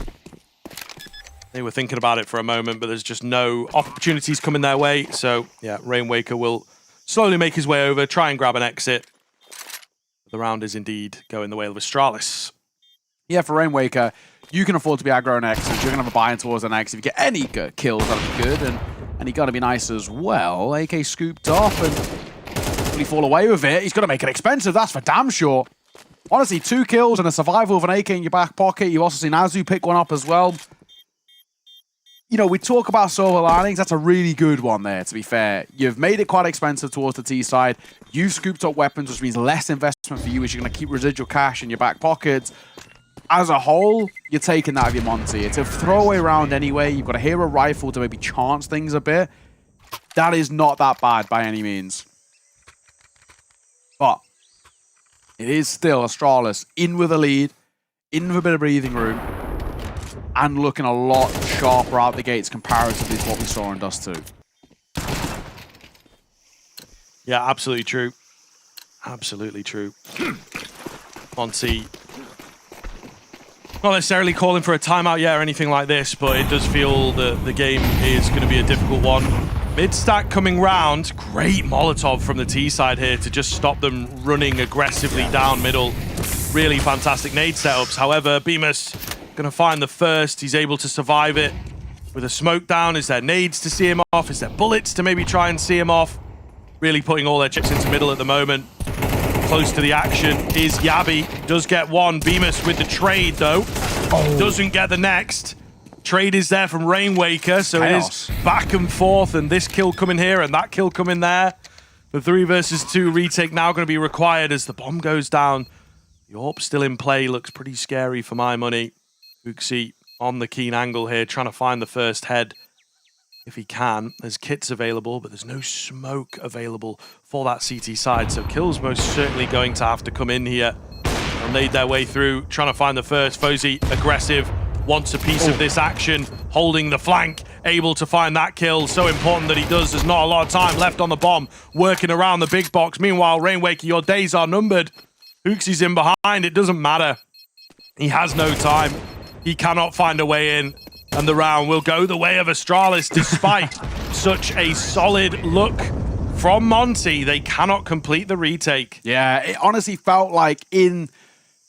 They were thinking about it for a moment, but there's just no opportunities coming their way. So, yeah, Rainwaker will slowly make his way over, try and grab an exit. The round is indeed going the way of Astralis. Yeah, for Rainwaker, you can afford to be aggro and exit. You're going to have a buy-in towards an exit. If you get any kills, that'll be good. And he got to be nice as well. AK scooped off, and will he fall away with it? He's got to make it expensive, that's for damn sure. Honestly, 2 kills and a survival of an AK in your back pocket. You've also seen Azu pick one up as well. You know, we talk about silver linings. That's a really good one there, to be fair. You've made it quite expensive towards the T side. You've scooped up weapons, which means less investment for you as you're going to keep residual cash in your back pocket. As a whole, you're taking that of your Monte. It's a throwaway round anyway. You've got a hero rifle to maybe chance things a bit. That is not that bad by any means. But it is still Astralis in with a lead, in with a bit of breathing room, and looking a lot sharper out the gates comparatively to what we saw in Dust 2. Yeah, absolutely true. Absolutely true. Monte, not necessarily calling for a timeout yet or anything like this, but it does feel that the game is going to be a difficult one. Mid-stack coming round. Great Molotov from the T side here to just stop them running aggressively down middle. Really fantastic nade setups. However, Bemis going to find the first. He's able to survive it with a smoke down. Is there nades to see him off? Is there bullets to maybe try and see him off? Really putting all their chips into middle at the moment. Close to the action is Yabi. Does get one. Bemis with the trade, though. Doesn't get the next. Trade is there from Rainwaker, so Chaos. It is back and forth, and this kill coming here and that kill coming there. The 3 versus 2 retake now going to be required as the bomb goes down. The AWP still in play. Looks pretty scary for my money. Uxie on the keen angle here, trying to find the first head if he can. There's kits available, but there's no smoke available for that CT side, so kill's most certainly going to have to come in here. They'll nade their way through, trying to find the first. Fozy, aggressive, wants a piece of this action, holding the flank, able to find that kill. So important that he does. There's not a lot of time left on the bomb, working around the big box. Meanwhile, Rainwaker, your days are numbered. Uxie's in behind, it doesn't matter. He has no time. He cannot find a way in, and the round will go the way of Astralis despite such a solid look from Monte. They cannot complete the retake. Yeah, it honestly felt like in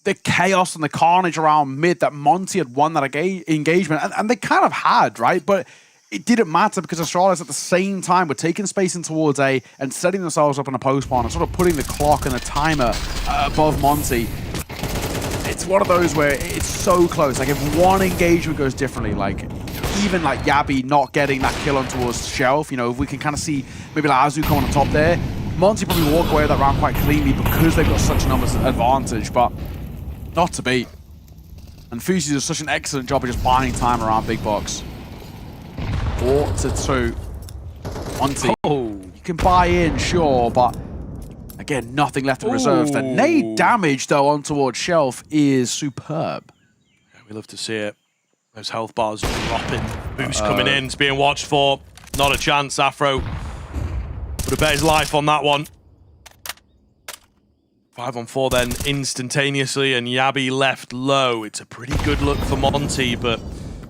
the chaos and the carnage around mid that Monte had won that engagement, and they kind of had, right? But it didn't matter because Astralis at the same time were taking space in towards A and setting themselves up in a post-spawn and sort of putting the clock and the timer above Monte. It's one of those where it's so close. Like if one engagement goes differently, like even like Yabi not getting that kill on towards Shelf, you know, if we can kind of see maybe like Azu come on the top there, Monte probably walk away with that round quite cleanly because they've got such a numbers advantage, but not to beat. And Fuzi does such an excellent job of just buying time around big box. 4-2. Monte, you can buy in, sure, but again, nothing left in reserves. The nade damage, though, on towards Shelf is superb. Yeah, we love to see it. Those health bars dropping. Boost coming in. It's being watched for. Not a chance, Afro. Would have bet his life on that one. 5-on-4 then instantaneously, and Yabi left low. It's a pretty good look for Monte, but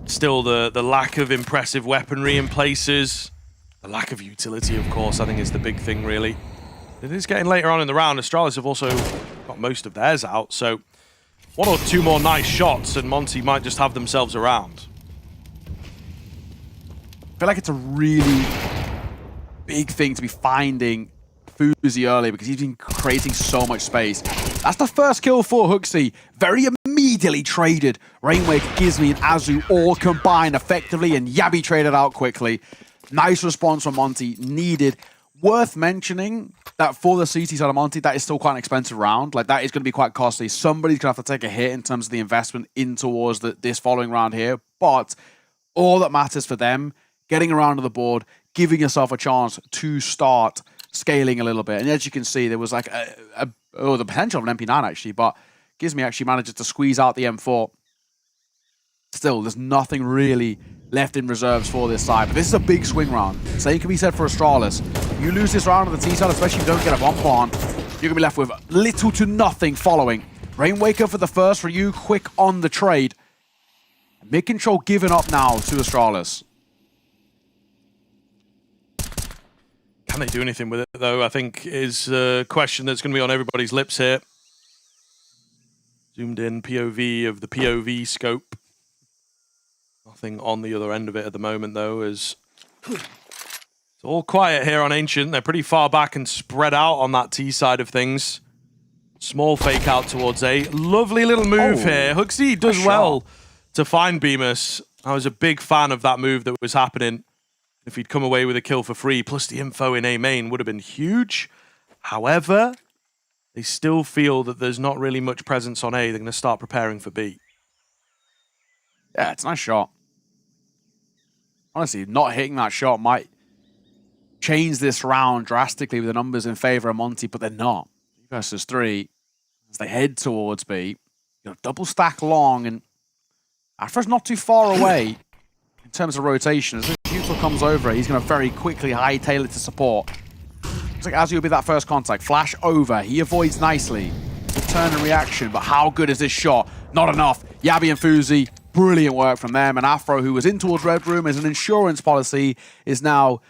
still the lack of impressive weaponry in places. The lack of utility, of course, I think is the big thing, really. It is getting later on in the round. Astralis have also got most of theirs out, so 1 or 2 more nice shots and Monte might just have themselves around. I feel like it's a really big thing to be finding Fuzi early because he's been creating so much space. That's the first kill for Huxi. Very immediately traded. Rainwake, Gizmi, and Azu all combined effectively, and Yabi traded out quickly. Nice response from Monte. Needed. Worth mentioning that for the CT side of Monte, that is still quite an expensive round. Like, that is going to be quite costly. Somebody's going to have to take a hit in terms of the investment in towards this following round here. But all that matters for them, getting around to the board, giving yourself a chance to start scaling a little bit. And as you can see, there was like the potential of an MP9 actually, but Gizmi actually manages to squeeze out the M4. Still, there's nothing really left in reserves for this side. But this is a big swing round. Same can be said for Astralis. You lose this round on the T side, especially if you don't get a bump on, you're going to be left with little to nothing following. Rainwaker for the first, Ryu quick on the trade. Mid control given up now to Astralis. Can they do anything with it, though? I think is a question that's going to be on everybody's lips here. Zoomed in POV of the POV scope. Nothing on the other end of it at the moment, though, as it's all quiet here on Ancient. They're pretty far back and spread out on that T side of things. Small fake out towards A. Lovely little move here. Huxi does well to find Bemis. I was a big fan of that move that was happening. If he'd come away with a kill for free, plus the info in A main would have been huge. However, they still feel that there's not really much presence on A. They're going to start preparing for B. Yeah, it's a nice shot. Honestly, not hitting that shot might change this round drastically with the numbers in favor of Monte, but they're not. 3 versus 3, as they head towards B. You know, double stack long, and Afra's not too far away in terms of rotation. As Neutral comes over, he's going to very quickly hightail it to support. Looks like Azu will be that first contact. Flash over. He avoids nicely. Return and reaction, but how good is this shot? Not enough. Yabi and Fuzi, brilliant work from them. And Afro, who was in towards Red Room as an insurance policy, is now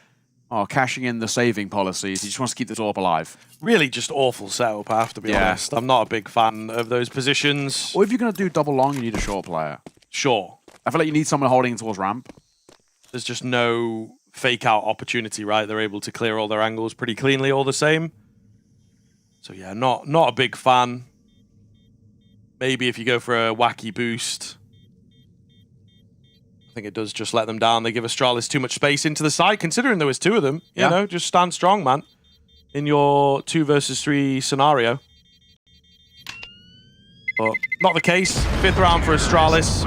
cashing in the saving policies. He just wants to keep this AWP alive. Really just awful setup, I have to be honest. I'm not a big fan of those positions. Or if you're going to do double long, you need a short player. Sure. I feel like you need someone holding towards ramp. There's just no fake out opportunity, right? They're able to clear all their angles pretty cleanly all the same. So yeah, not a big fan. Maybe if you go for a wacky boost. I think it does just let them down. They give Astralis too much space into the side, considering there was 2 of them. You know, just stand strong, man, in your 2 versus 3 scenario. But not the case. 5th round for Astralis.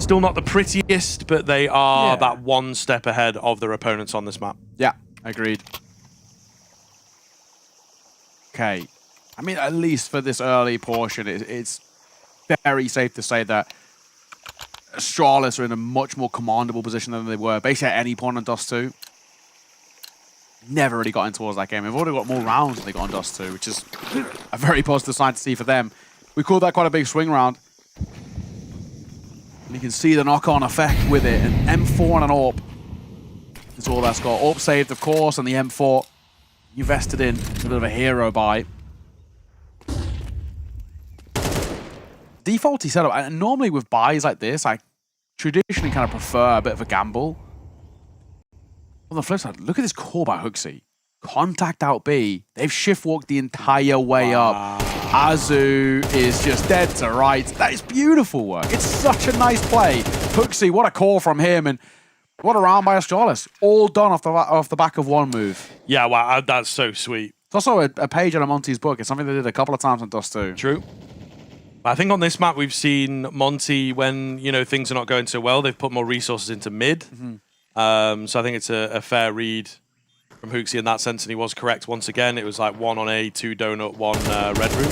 Still not the prettiest, but they are that one step ahead of their opponents on this map. Yeah, agreed. Okay. I mean, at least for this early portion, it's very safe to say that Astralis are in a much more commandable position than they were basically at any point on Dust 2. Never really got in towards that game. They've already got more rounds than they got on Dust 2, which is a very positive sign to see for them. We called that quite a big swing round. And you can see the knock-on effect with it. An M4 and an AWP. That's all that's got. AWP saved, of course, and the M4 you vested in. A bit of a hero buy. Defaulty setup. And normally with buys like this, I traditionally kind of prefer a bit of a gamble. On the flip side, look at this call by Huxi. Contact out B. They've shift walked the entire way up. Azu is just dead to rights. That is beautiful work. It's such a nice play. Huxi, what a call from him, and what a round by Astralis. All done off the back of one move. Yeah, wow, that's so sweet. It's also a page out of Monte's book. It's something they did a couple of times on Dust 2. True. I think on this map we've seen Monte, when things are not going so well, they've put more resources into mid. So I think it's a fair read from Huxi in that sense, and he was correct once again. It was like 1 on A, 2 donut, 1 red room.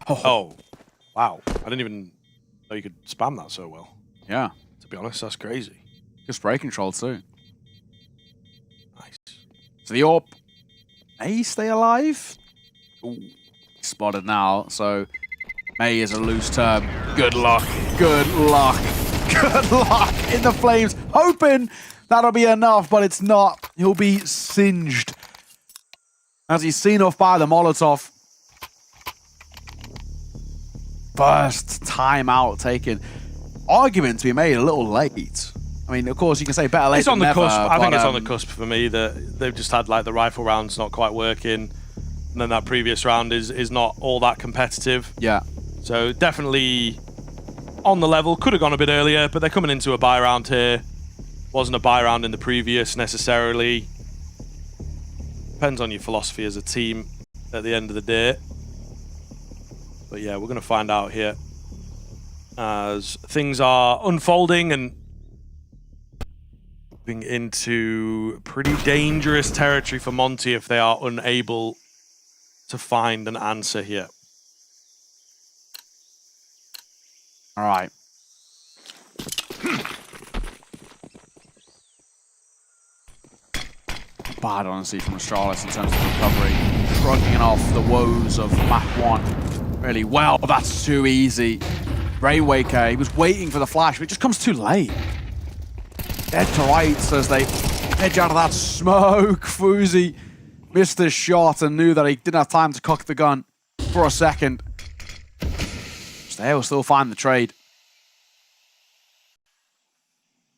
Oh, wow. I didn't even know you could spam that so well. Yeah. To be honest, that's crazy. Good spray control too. Nice. So the AWP may stay alive. Ooh, spotted now, so May is a loose term. Good luck. Good luck. Good luck in the flames. Hoping that'll be enough, but it's not. He'll be singed as he's seen off by the Molotov. First time out taken. Argument to be made a little late. I I mean, of course, you can say better late It's on than the never, cusp. I think it's on the but, cusp for me that they've just had like the rifle rounds not quite working, and then that previous round is not all that competitive. yeah. So definitely on the level. Could have gone a bit earlier, but they're coming into a buy round here. Wasn't a buy round in the previous necessarily. Depends on your philosophy as a team at the end of the day. But yeah, we're going to find out here as things are unfolding and moving into pretty dangerous territory for Monte if they are unable to find an answer here. All right. Bad, honestly, from Astralis in terms of recovery. Shrugging off the woes of map 1 really well. That's too easy. Rainwaker, he was waiting for the flash, but it just comes too late. Dead to rights as they edge out of that smoke. Fuzi missed his shot and knew that he didn't have time to cock the gun for a second. So they will still find the trade.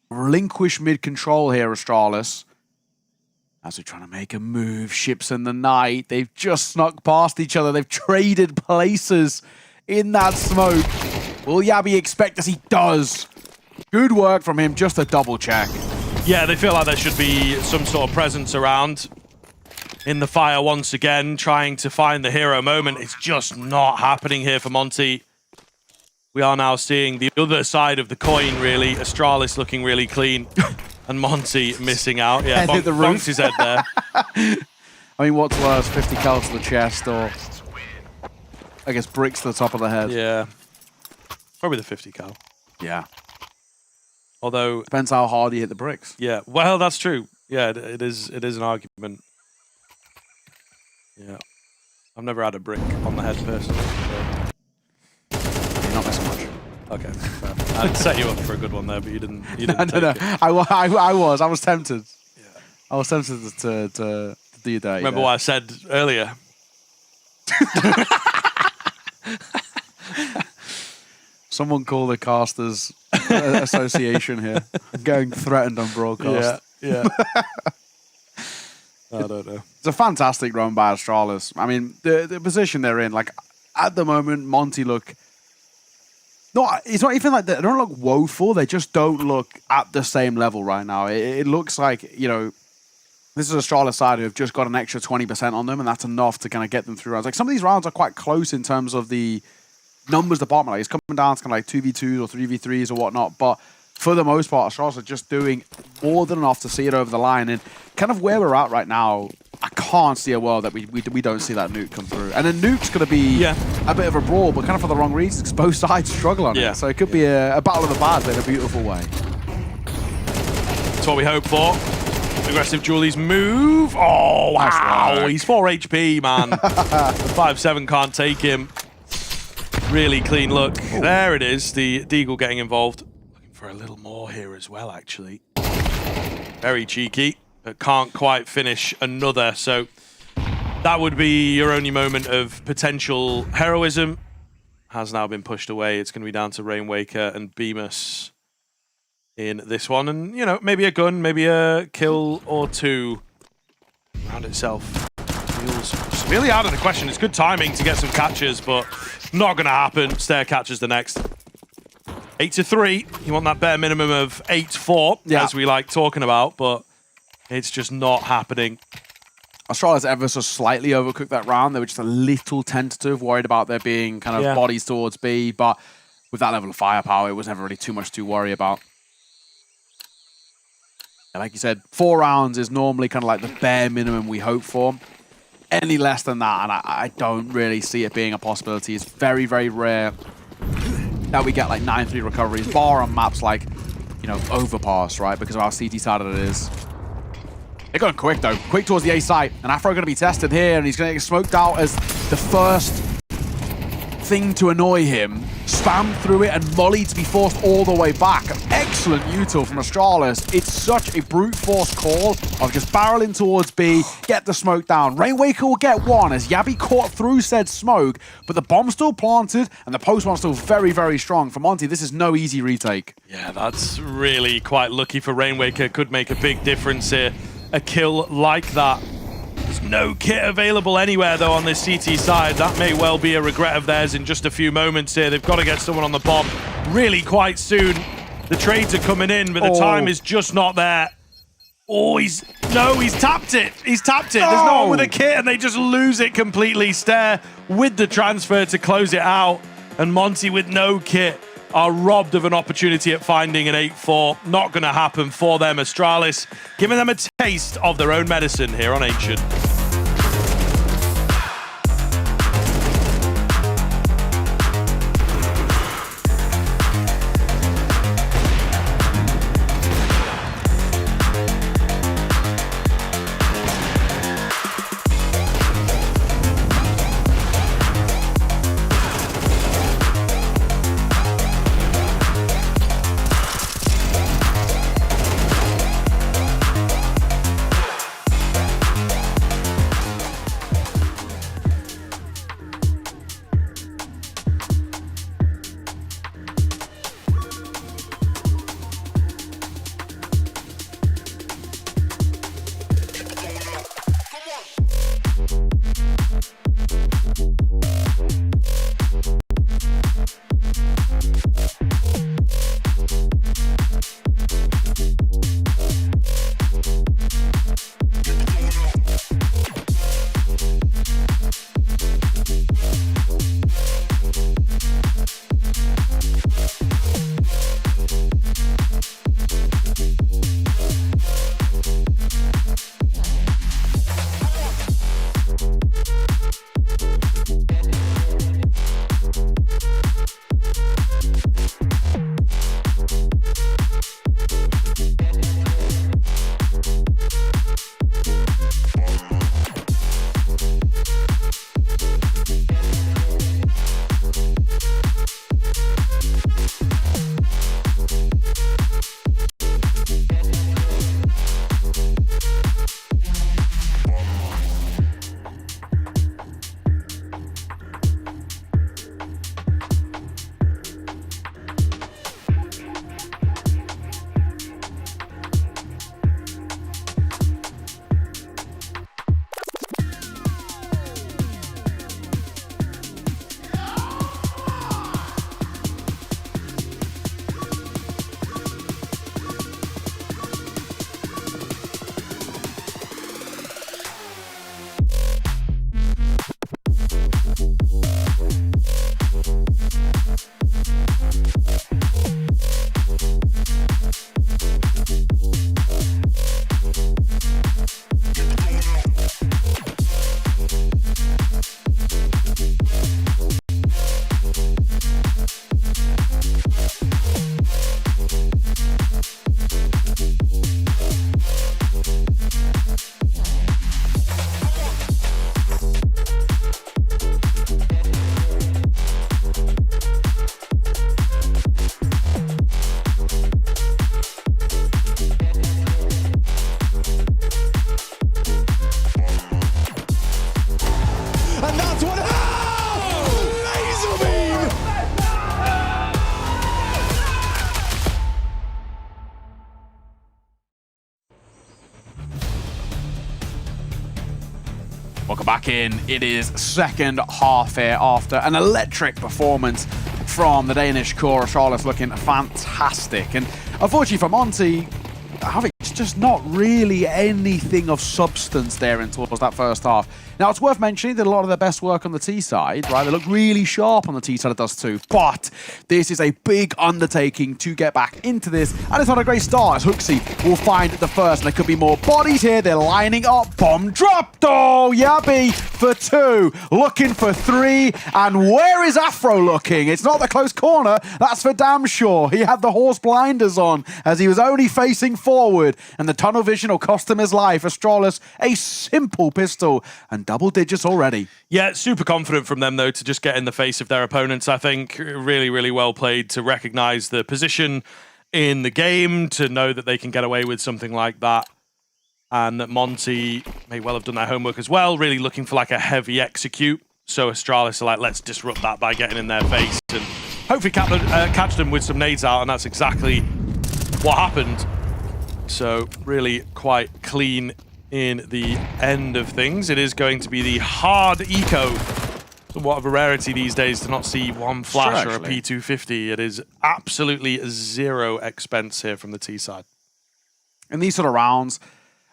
Relinquish mid-control here, Astralis. As they're trying to make a move, ships in the night. They've just snuck past each other. They've traded places in that smoke. Will Yabby expect as he does? Good work from him, just a double check. Yeah, they feel like there should be some sort of presence around in the fire once again, trying to find the hero moment. It's just not happening here for Monte. We are now seeing the other side of the coin, really. Astralis looking really clean. And Monte missing out. Yeah, bonked his head there. I mean, what's worse, 50 cal to the chest or, I guess, bricks to the top of the head? Yeah. Probably the 50 cal. Yeah. Although... Depends how hard you hit the bricks. Yeah, well, that's true. Yeah, it is an argument. Yeah. I've never had a brick on the head, personally. You're not missing much. Okay. I'd set you up for a good one there, but you didn't No. it. I was tempted. Yeah. I was tempted to do that. Remember what I said earlier? Someone call the Casters Association here. I'm getting threatened on broadcast. Yeah. I don't know. It's a fantastic run by Astralis. I mean, the position they're in, like, at the moment, Monte look... No, it's not even like they don't look woeful. They just don't look at the same level right now. It looks like, you know, this is Astralis side who have just got an extra 20% on them, and that's enough to kind of get them through rounds. Like, some of these rounds are quite close in terms of the numbers department. Like, it's coming down to kind of like 2v2s or 3v3s or whatnot. But for the most part, Astralis are just doing more than enough to see it over the line. And kind of where we're at right now, I can't see a world that we don't see that nuke come through. And then nuke's going to be a bit of a brawl, but kind of for the wrong reasons, because both sides struggle on it. So it could be a battle of the bands in a beautiful way. That's what we hope for. Aggressive Julie's move. Oh, wow. Nice. He's 4 HP, man. The 5-7 can't take him. Really clean look. Ooh. There it is. The Deagle getting involved. Looking for a little more here as well, actually. Very cheeky. But can't quite finish another, so that would be your only moment of potential heroism. Has now been pushed away. It's going to be down to Rainwaker and Bemis in this one. And, you know, maybe a gun, maybe a kill or two. Round itself feels really out of the question. It's good timing to get some catches, but not going to happen. Stair catches the next. 8-3. You want that bare minimum of 8-4, as we like talking about, but... it's just not happening. Astralis ever so slightly overcooked that round. They were just a little tentative, worried about there being kind of bodies towards B, but with that level of firepower, it was never really too much to worry about. And like you said, 4 rounds is normally kind of like the bare minimum we hope for. Any less than that, and I don't really see it being a possibility. It's very, very rare that we get like 9-3 recoveries, bar on maps like, you know, Overpass, right? Because of how CT sided it is. They're going quick, though. Quick towards the A site. And Afro going to be tested here, and he's going to get smoked out as the first thing to annoy him, spam through it, and molly to be forced all the way back. Excellent util from Astralis. It's such a brute force call of just barreling towards B, get the smoke down. Rainwaker will get one as Yabi caught through said smoke, but the bomb's still planted and the post one's still very, very strong. For Monte, this is no easy retake. Yeah, that's really quite lucky for Rainwaker. Could make a big difference here. A kill like that. There's no kit available anywhere, though, on this CT side. That may well be a regret of theirs in just a few moments here. They've got to get someone on the bomb really quite soon. The trades are coming in, but the time is just not there. Oh, he's tapped it. He's tapped it. There's no one with a kit, and they just lose it completely. Stare with the transfer to close it out, and Monte with no kit are robbed of an opportunity at finding an 8-4. Not going to happen for them. Astralis giving them a taste of their own medicine here on Ancient. Welcome back in. It is second half here after an electric performance from the Danish core. Astralis looking fantastic. And unfortunately for Monte, having just not really anything of substance there in towards that first half. Now, it's worth mentioning that a lot of their best work on the T side, right? They look really sharp on the T side of Dust 2, but this is a big undertaking to get back into this, and it's not a great start as Hooksy will find the first, and there could be more bodies here. They're lining up. Bomb dropped. Oh, Yabi for 2, looking for 3, and where is Afro looking? It's not the close corner, that's for damn sure. He had the horse blinders on as he was only facing forward, and the tunnel vision will cost him his life. Astralis, a simple pistol, and double digits already. Yeah, super confident from them, though, to just get in the face of their opponents. I think really, really well played to recognize the position in the game, to know that they can get away with something like that. And that Monte may well have done their homework as well, really looking for like a heavy execute. So Astralis are like, let's disrupt that by getting in their face and hopefully catch them with some nades out, and that's exactly what happened. So really quite clean in the end of things. It is going to be the hard eco. Somewhat of a rarity these days to not see one flash or a P250. It is absolutely zero expense here from the T side. In these sort of rounds,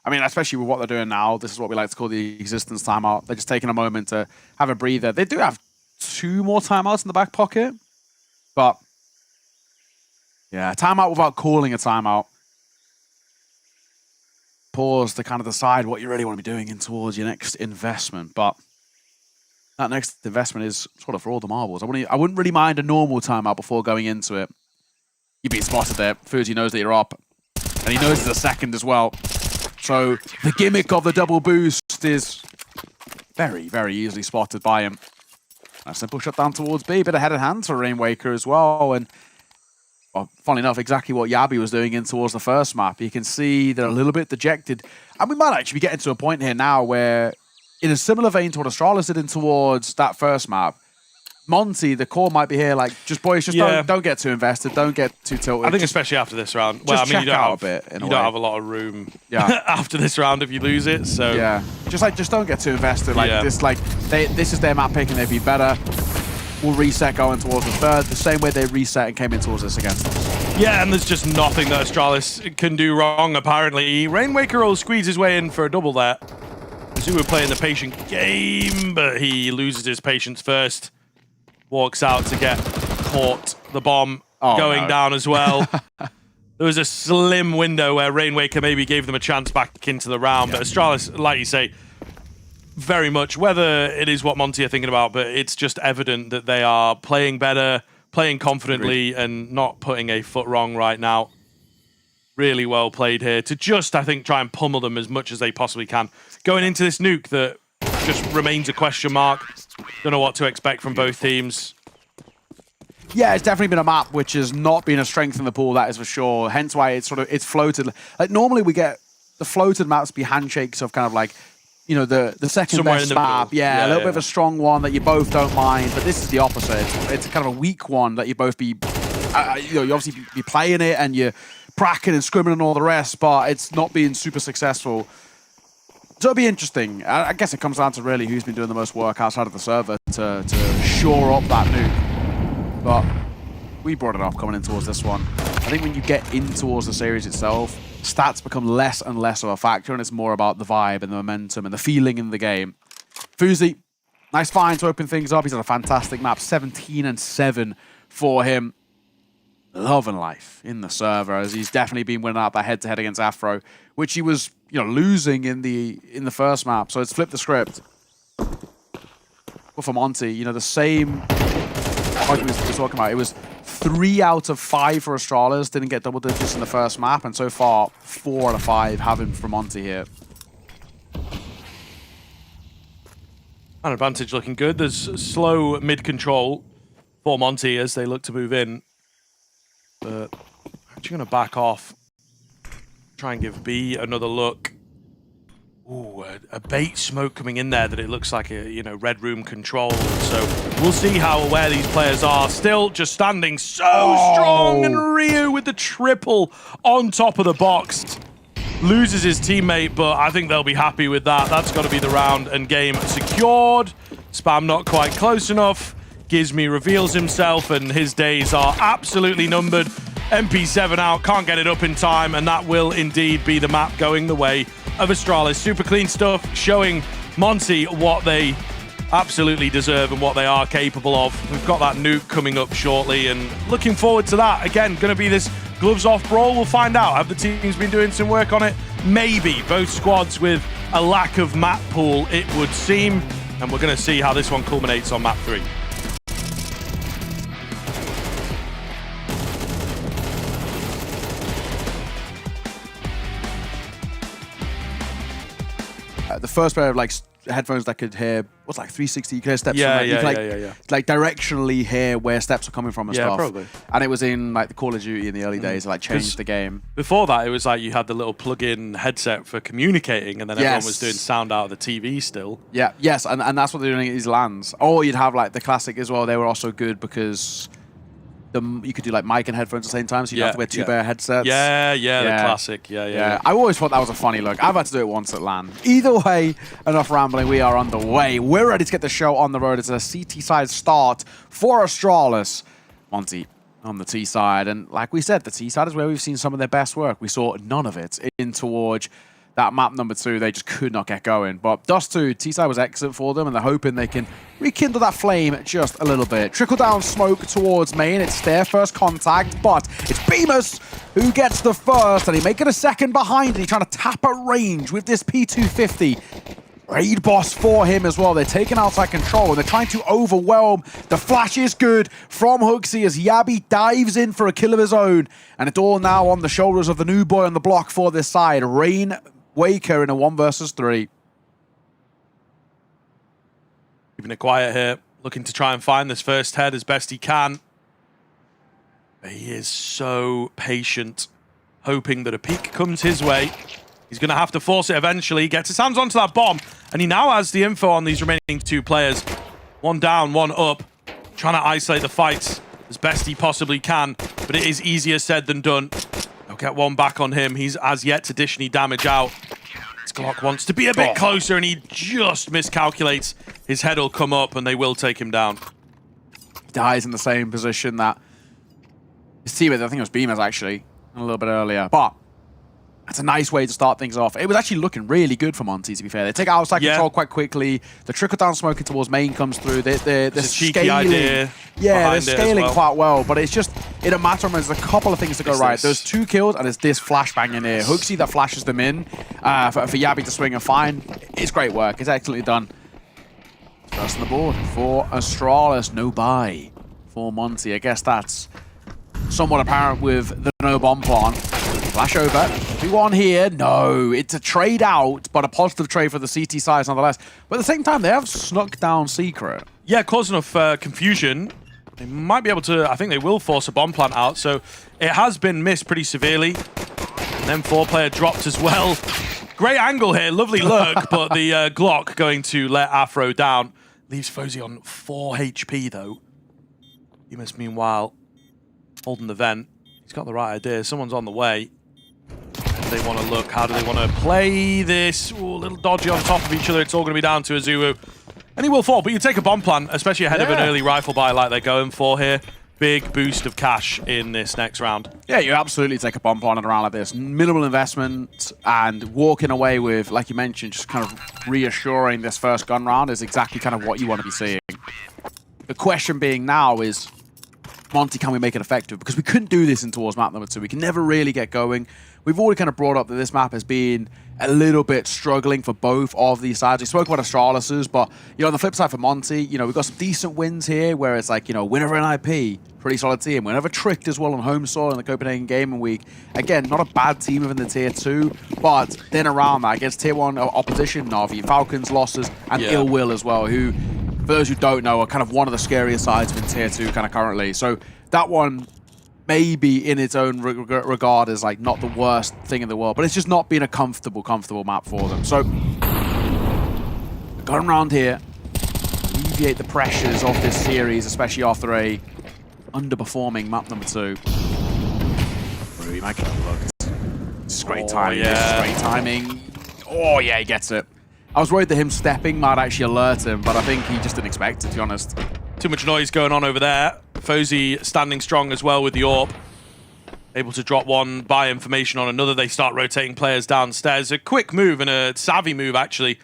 I mean, especially with what they're doing now, this is what we like to call the existence timeout. They're just taking a moment to have a breather. They do have 2 more timeouts in the back pocket, but yeah, a timeout without calling a timeout. Pause to kind of decide what you really want to be doing in towards your next investment, but that next investment is sort of for all the marbles. I wouldn't really mind a normal timeout before going into it. You're being spotted there. Fuzi knows that you're up, and he knows there's a second as well. So the gimmick of the double boost is very, very easily spotted by him. A simple shutdown towards B, bit ahead of hands for Rainwaker as well. And well, funnily enough, exactly what Yabi was doing in towards the first map. You can see they're a little bit dejected. And we might actually be getting to a point here now where, in a similar vein to what Astralis did in towards that first map, Monte, the core might be here like, just boys, just don't get too invested, don't get too tilted. I think especially after this round. Well, I mean, you don't have a lot of room after this round if you lose it. So yeah, just don't get too invested. Like this is their map pick and they'd be better. We'll reset going towards the third, the same way they reset and came in towards us against us. Yeah, and there's just nothing that Astralis can do wrong, apparently. Rainwaker will squeeze his way in for a double there. Zoo were playing the patient game, but he loses his patience first. Walks out to get caught. The bomb going down as well. There was a slim window where Rainwaker maybe gave them a chance back into the round, but Astralis, like you say, very much, whether it is what Monte are thinking about, but it's just evident that they are playing better, playing confidently, and not putting a foot wrong right now. Really well played here to just, I think, try and pummel them as much as they possibly can. Going into this nuke that just remains a question mark. Don't know what to expect from both teams. Yeah, it's definitely been a map which has not been a strength in the pool, that is for sure. Hence why it's floated. Like normally we get the floated maps be handshakes of kind of like, you know, the second somewhere best map. Yeah, a little bit of a strong one that you both don't mind. But this is the opposite. It's kind of a weak one that you both be, you know, you obviously be playing it and you're pracking and scrimming and all the rest, but it's not being super successful. So it'll be interesting. I guess it comes down to really who's been doing the most work outside of the server to shore up that nuke. But we brought it up coming in towards this one. I think when you get in towards the series itself, stats become less and less of a factor, and it's more about the vibe and the momentum and the feeling in the game. Fuzi, nice find to open things up. He's on a fantastic map, 17-7 for him. Love and life in the server, as he's definitely been winning out that head-to-head against Afro, which he was, you know, losing in the first map. So it's flipped the script. But for Monte, you know, the same like we were talking about, it was 3 out of 5 for Astralis, didn't get double digits in the first map, and so far 4 out of 5 have him for Monte here. An advantage looking good. There's slow mid-control for Monte as they look to move in. But actually going to back off. Try and give B another look. Ooh, a bait smoke coming in there that it looks like a, you know, red room control. So we'll see how aware these players are. Still just standing so strong, and Ryu with the triple on top of the box. Loses his teammate, but I think they'll be happy with that. That's got to be the round and game secured. Spam not quite close enough. Gizmi reveals himself, and his days are absolutely numbered. MP7 out, can't get it up in time, and that will indeed be the map going the way of Astralis. Super clean stuff, showing Monte what they absolutely deserve and what they are capable of. We've got that nuke coming up shortly, and looking forward to that. Again, going to be this gloves off brawl. We'll find out. Have the teams been doing some work on it? Maybe. Both squads with a lack of map pool, it would seem, and we're going to see how this one culminates on map 3. the first pair of like headphones that could hear what's like 360. You could hear steps. Yeah, from it. You could, yeah. like directionally hear where steps are coming from and stuff. Probably. And it was in like the Call of Duty in the early days. It like changed the game. Before that, it was like you had the little plug-in headset for communicating, and then everyone was doing sound out of the TV still. Yeah, yes, and that's what they're doing at these LANs. Or you'd have like the classic as well. They were also good because you could do like mic and headphones at the same time, so you have to wear two-pair headsets. Yeah, the classic. Yeah. I always thought that was a funny look. I've had to do it once at LAN. Either way, enough rambling. We are underway. We're ready to get the show on the road. It's a CT side start for Astralis. Monte on the T side, and like we said, the T side is where we've seen some of their best work. We saw none of it in towards that map number 2. They just could not get going. But Dust 2, T-side was excellent for them, and they're hoping they can rekindle that flame just a little bit. Trickle down smoke towards main. It's their first contact, but it's Bemus who gets the first, and he make it a second behind. He's trying to tap at range with this P250. Raid boss for him as well. They're taking outside control, and they're trying to overwhelm. The flash is good from Hooksy as Yabi dives in for a kill of his own, and it's all now on the shoulders of the new boy on the block for this side. Rain Waker in a 1 versus 3. Keeping it quiet here, looking to try and find this first head as best he can. But he is so patient, hoping that a peek comes his way. He's going to have to force it eventually. He gets his hands onto that bomb, and he now has the info on these remaining 2 players. 1 down, 1 up, trying to isolate the fights as best he possibly can, but it is easier said than done. They'll get 1 back on him. He's as yet to dish any damage out. His Glock wants to be a bit closer, and he just miscalculates. His head will come up, and they will take him down. He dies in the same position that his teammate, I think it was Beamers actually, a little bit earlier. But that's a nice way to start things off. It was actually looking really good for Monte, to be fair. They take outside control quite quickly. The trickle-down smoking towards main comes through. They're scaling. Yeah, they're scaling quite well. But it's just, in a matter of, there's a couple of things to go right. There's 2 kills, and it's this flashbang in here. Hooksy that flashes them in for Yabi to swing and find. It's great work. It's excellently done. First on the board for Astralis. No buy for Monte. I guess that's somewhat apparent with the no bomb plan. Flash over. 2-1 here. No, it's a trade out, but a positive trade for the CT sides nonetheless. But at the same time, they have snuck down Secret. Yeah, caused enough confusion. They might be able to, I think they will force a bomb plant out. So it has been missed pretty severely. And then 4-player dropped as well. Great angle here, lovely look, but the Glock going to let Afro down. Leaves Fozy on 4 HP though. Emus meanwhile holding the vent. He's got the right idea. Someone's on the way. They want to look. How do they want to play this? Ooh, a little dodgy on top of each other. It's all going to be down to Azuwu. And he will fall, but you take a bomb plant, especially ahead of an early rifle buy like they're going for here. Big boost of cash in this next round. Yeah, you absolutely take a bomb plant at a round like this. Minimal investment and walking away with, like you mentioned, just kind of reassuring this first gun round is exactly kind of what you want to be seeing. The question being now is, Monte, can we make it effective? Because we couldn't do this in towards map number 2. We can never really get going. We've already kind of brought up that this map has been a little bit struggling for both of these sides. We spoke about Astralis's, but on the flip side for Monte, we've got some decent wins here where it's like, win over an IP, pretty solid team. Win over Tricked as well on home soil in the Copenhagen Gaming Week. Again, not a bad team within the tier 2, but then around that against tier 1 opposition, Navi, Falcons, losses, and Ill Will as well, who, for those who don't know, are kind of one of the scariest sides in tier 2 kind of currently. So that one, maybe in its own regard, is like not the worst thing in the world, but it's just not been a comfortable map for them. So, going around here, alleviate the pressures of this series, especially after a underperforming map number 2. He might get overlooked. This is great timing. This is great timing. Oh yeah, he gets it. I was worried that him stepping might actually alert him, but I think he just didn't expect it, to be honest. Too much noise going on over there. Fozy standing strong as well with the AWP. Able to drop one, buy information on another. They start rotating players downstairs. A quick move and a savvy move, actually,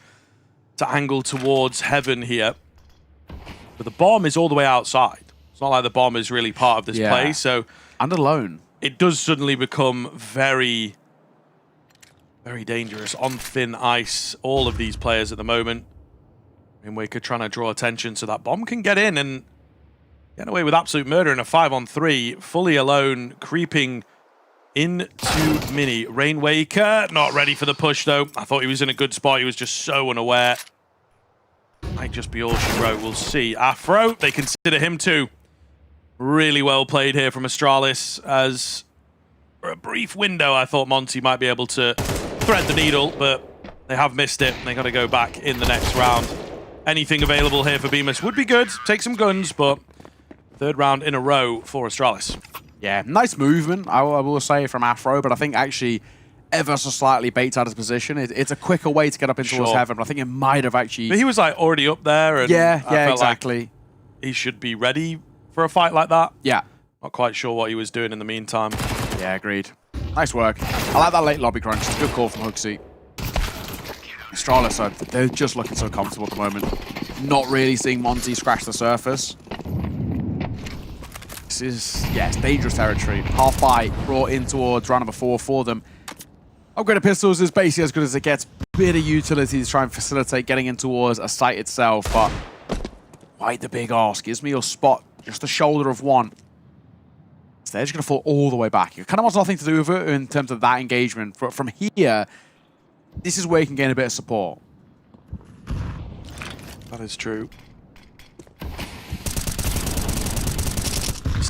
to angle towards Heaven here. But the bomb is all the way outside. It's not like the bomb is really part of this play, so... And alone. It does suddenly become very, very dangerous. On thin ice, all of these players at the moment. Waker trying to draw attention so that bomb can get in and get away with absolute murder in a 5-on-3, fully alone, creeping into Mini. Rainwaker, not ready for the push though. I thought he was in a good spot. He was just so unaware. Might just be all she wrote. We'll see. Afro, they consider him too. Really well played here from Astralis, as for a brief window I thought Monte might be able to thread the needle, but they have missed it. They got to go back in the next round. Anything available here for Bemis would be good. Take some guns, but third round in a row for Astralis. Yeah, nice movement, I will say, from Afro, but I think actually ever so slightly baits out his position. It's a quicker way to get up in towards heaven, but I think it might have actually... But he was like already up there, and yeah, I felt exactly. Like he should be ready for a fight like that. Yeah. Not quite sure what he was doing in the meantime. Yeah, agreed. Nice work. I like that late lobby crunch. It's a good call from Hooksy. Astralis, they're just looking so comfortable at the moment. Not really seeing Monte scratch the surface. This is, yeah, it's dangerous territory. Half by brought in towards round number 4 for them. Upgraded pistols is basically as good as it gets. Bit of utility to try and facilitate getting in towards a site itself, but why the big ask? Gives me your spot, just the shoulder of one. So they're just going to fall all the way back. It kind of wants nothing to do with it in terms of that engagement. From here, this is where you can gain a bit of support. That is true.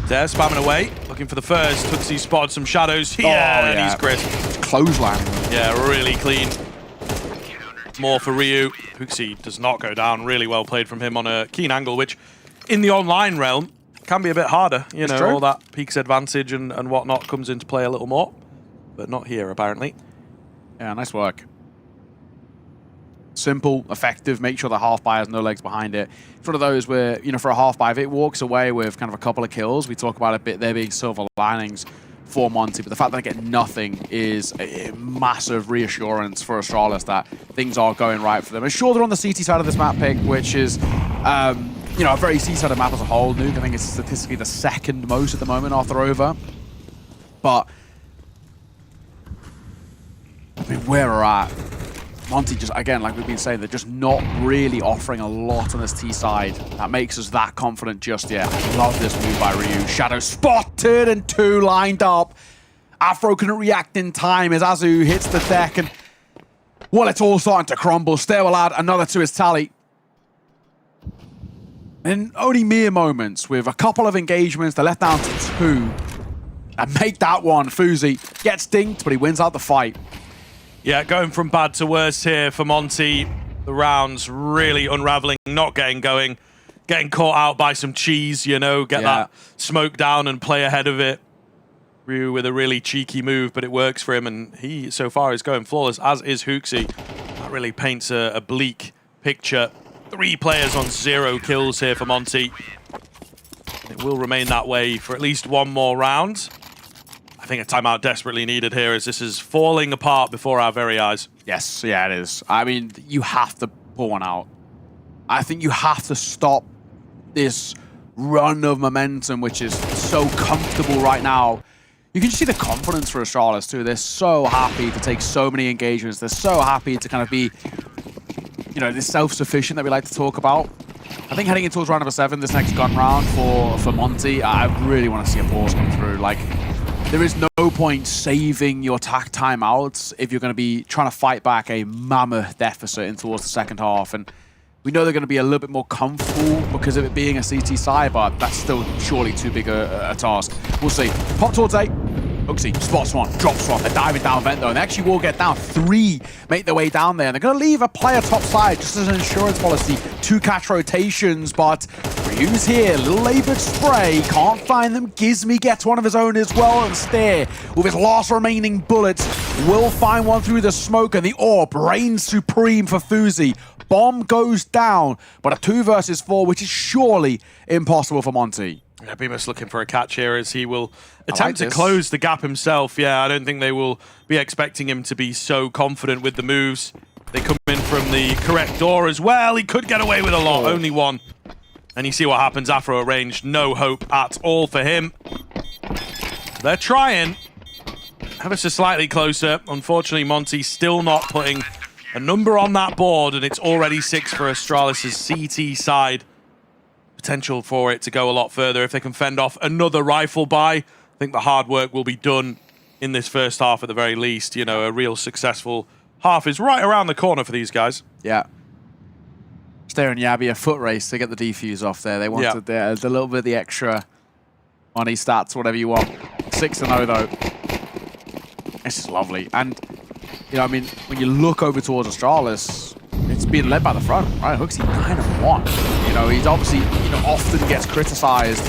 They're spamming away, looking for the first. Hooksy spotted some shadows here, and he's crisp. Clothesline. Yeah, really clean. More for Ryu. Hooksy does not go down. Really well played from him on a keen angle, which in the online realm can be a bit harder. You know, all that peaks advantage and whatnot comes into play a little more, but not here apparently. Yeah, nice work. Simple, effective, make sure the half-buy has no legs behind it. It's one of those where, you know, for a half-buy, if it walks away with kind of a couple of kills, we talk about a bit there being silver linings for Monte, but the fact that I get nothing is a massive reassurance for Astralis that things are going right for them. And sure, they're on the CT side of this map pick, which is, you know, a very CT-sided map as a whole. Nuke, I think it's statistically the second most at the moment after Over. But, I mean, where we're at, Monte just, again, like we've been saying, they're just not really offering a lot on this T side. That makes us that confident just yet. I love this move by Ryu. Shadow spotted and 2 lined up. Afro couldn't react in time as Azu hits the deck and, well, it's all starting to crumble. Stair will add another to his tally. In only mere moments, with a couple of engagements, they're left down to 2. And make that one. Fuzi gets dinked, but he wins out the fight. Yeah, going from bad to worse here for Monte. The rounds really unraveling, not getting going. Getting caught out by some cheese, you know, get that smoke down and play ahead of it. Ryu with a really cheeky move, but it works for him, and he, so far, is going flawless, as is Hooksy. That really paints a bleak picture. 3 players on 0 kills here for Monte. It will remain that way for at least one more round. I think a timeout desperately needed here, as this is falling apart before our very eyes. Yes, yeah, it is. I mean, you have to pull one out. I think you have to stop this run of momentum, which is so comfortable right now. You can just see the confidence for Astralis too. They're so happy to take so many engagements. They're so happy to kind of be, you know, this self-sufficient that we like to talk about. I think heading in towards round number 7, this next gun round for Monte, I really want to see a pause come through. Like, there is no point saving your tack timeouts if you're going to be trying to fight back a mammoth deficit in towards the second half. And we know they're going to be a little bit more comfortable because of it being a CT side, but that's still surely too big a task. We'll see. Pop towards A. Hooksy spots one, drops one. They're diving down vent though, and they actually will get down. 3 make their way down there, and they're going to leave a player top side just as an insurance policy. 2 catch rotations, but Ryu's here. Little labored spray, can't find them. Gizmy gets one of his own as well, and Steer, with his last remaining bullets, will find one through the smoke, and the orb reigns supreme for Fuzi. Bomb goes down, but a 2 versus 4, which is surely impossible for Monte. Yeah, Bemis looking for a catch here, as he will attempt to close the gap himself. Yeah, I don't think they will be expecting him to be so confident with the moves. They come in from the correct door as well. He could get away with a lot, only 1. And you see what happens. Afro at range, no hope at all for him. They're trying. Ever so slightly closer. Unfortunately, Monte still not putting a number on that board, and it's already 6 for Astralis' CT side. Potential for it to go a lot further if they can fend off another rifle buy. I think the hard work will be done in this first half at the very least. You know, a real successful half is right around the corner for these guys. Yeah. Staring Yabi a foot race to get the defuse off there. They wanted a little bit of the extra money stats, whatever you want. 6-0 though. This is lovely. And, you know, I mean, when you look over towards Astralis, it's being led by the front, right? Hooksy 9-1. You know, he's obviously, you know, often gets criticized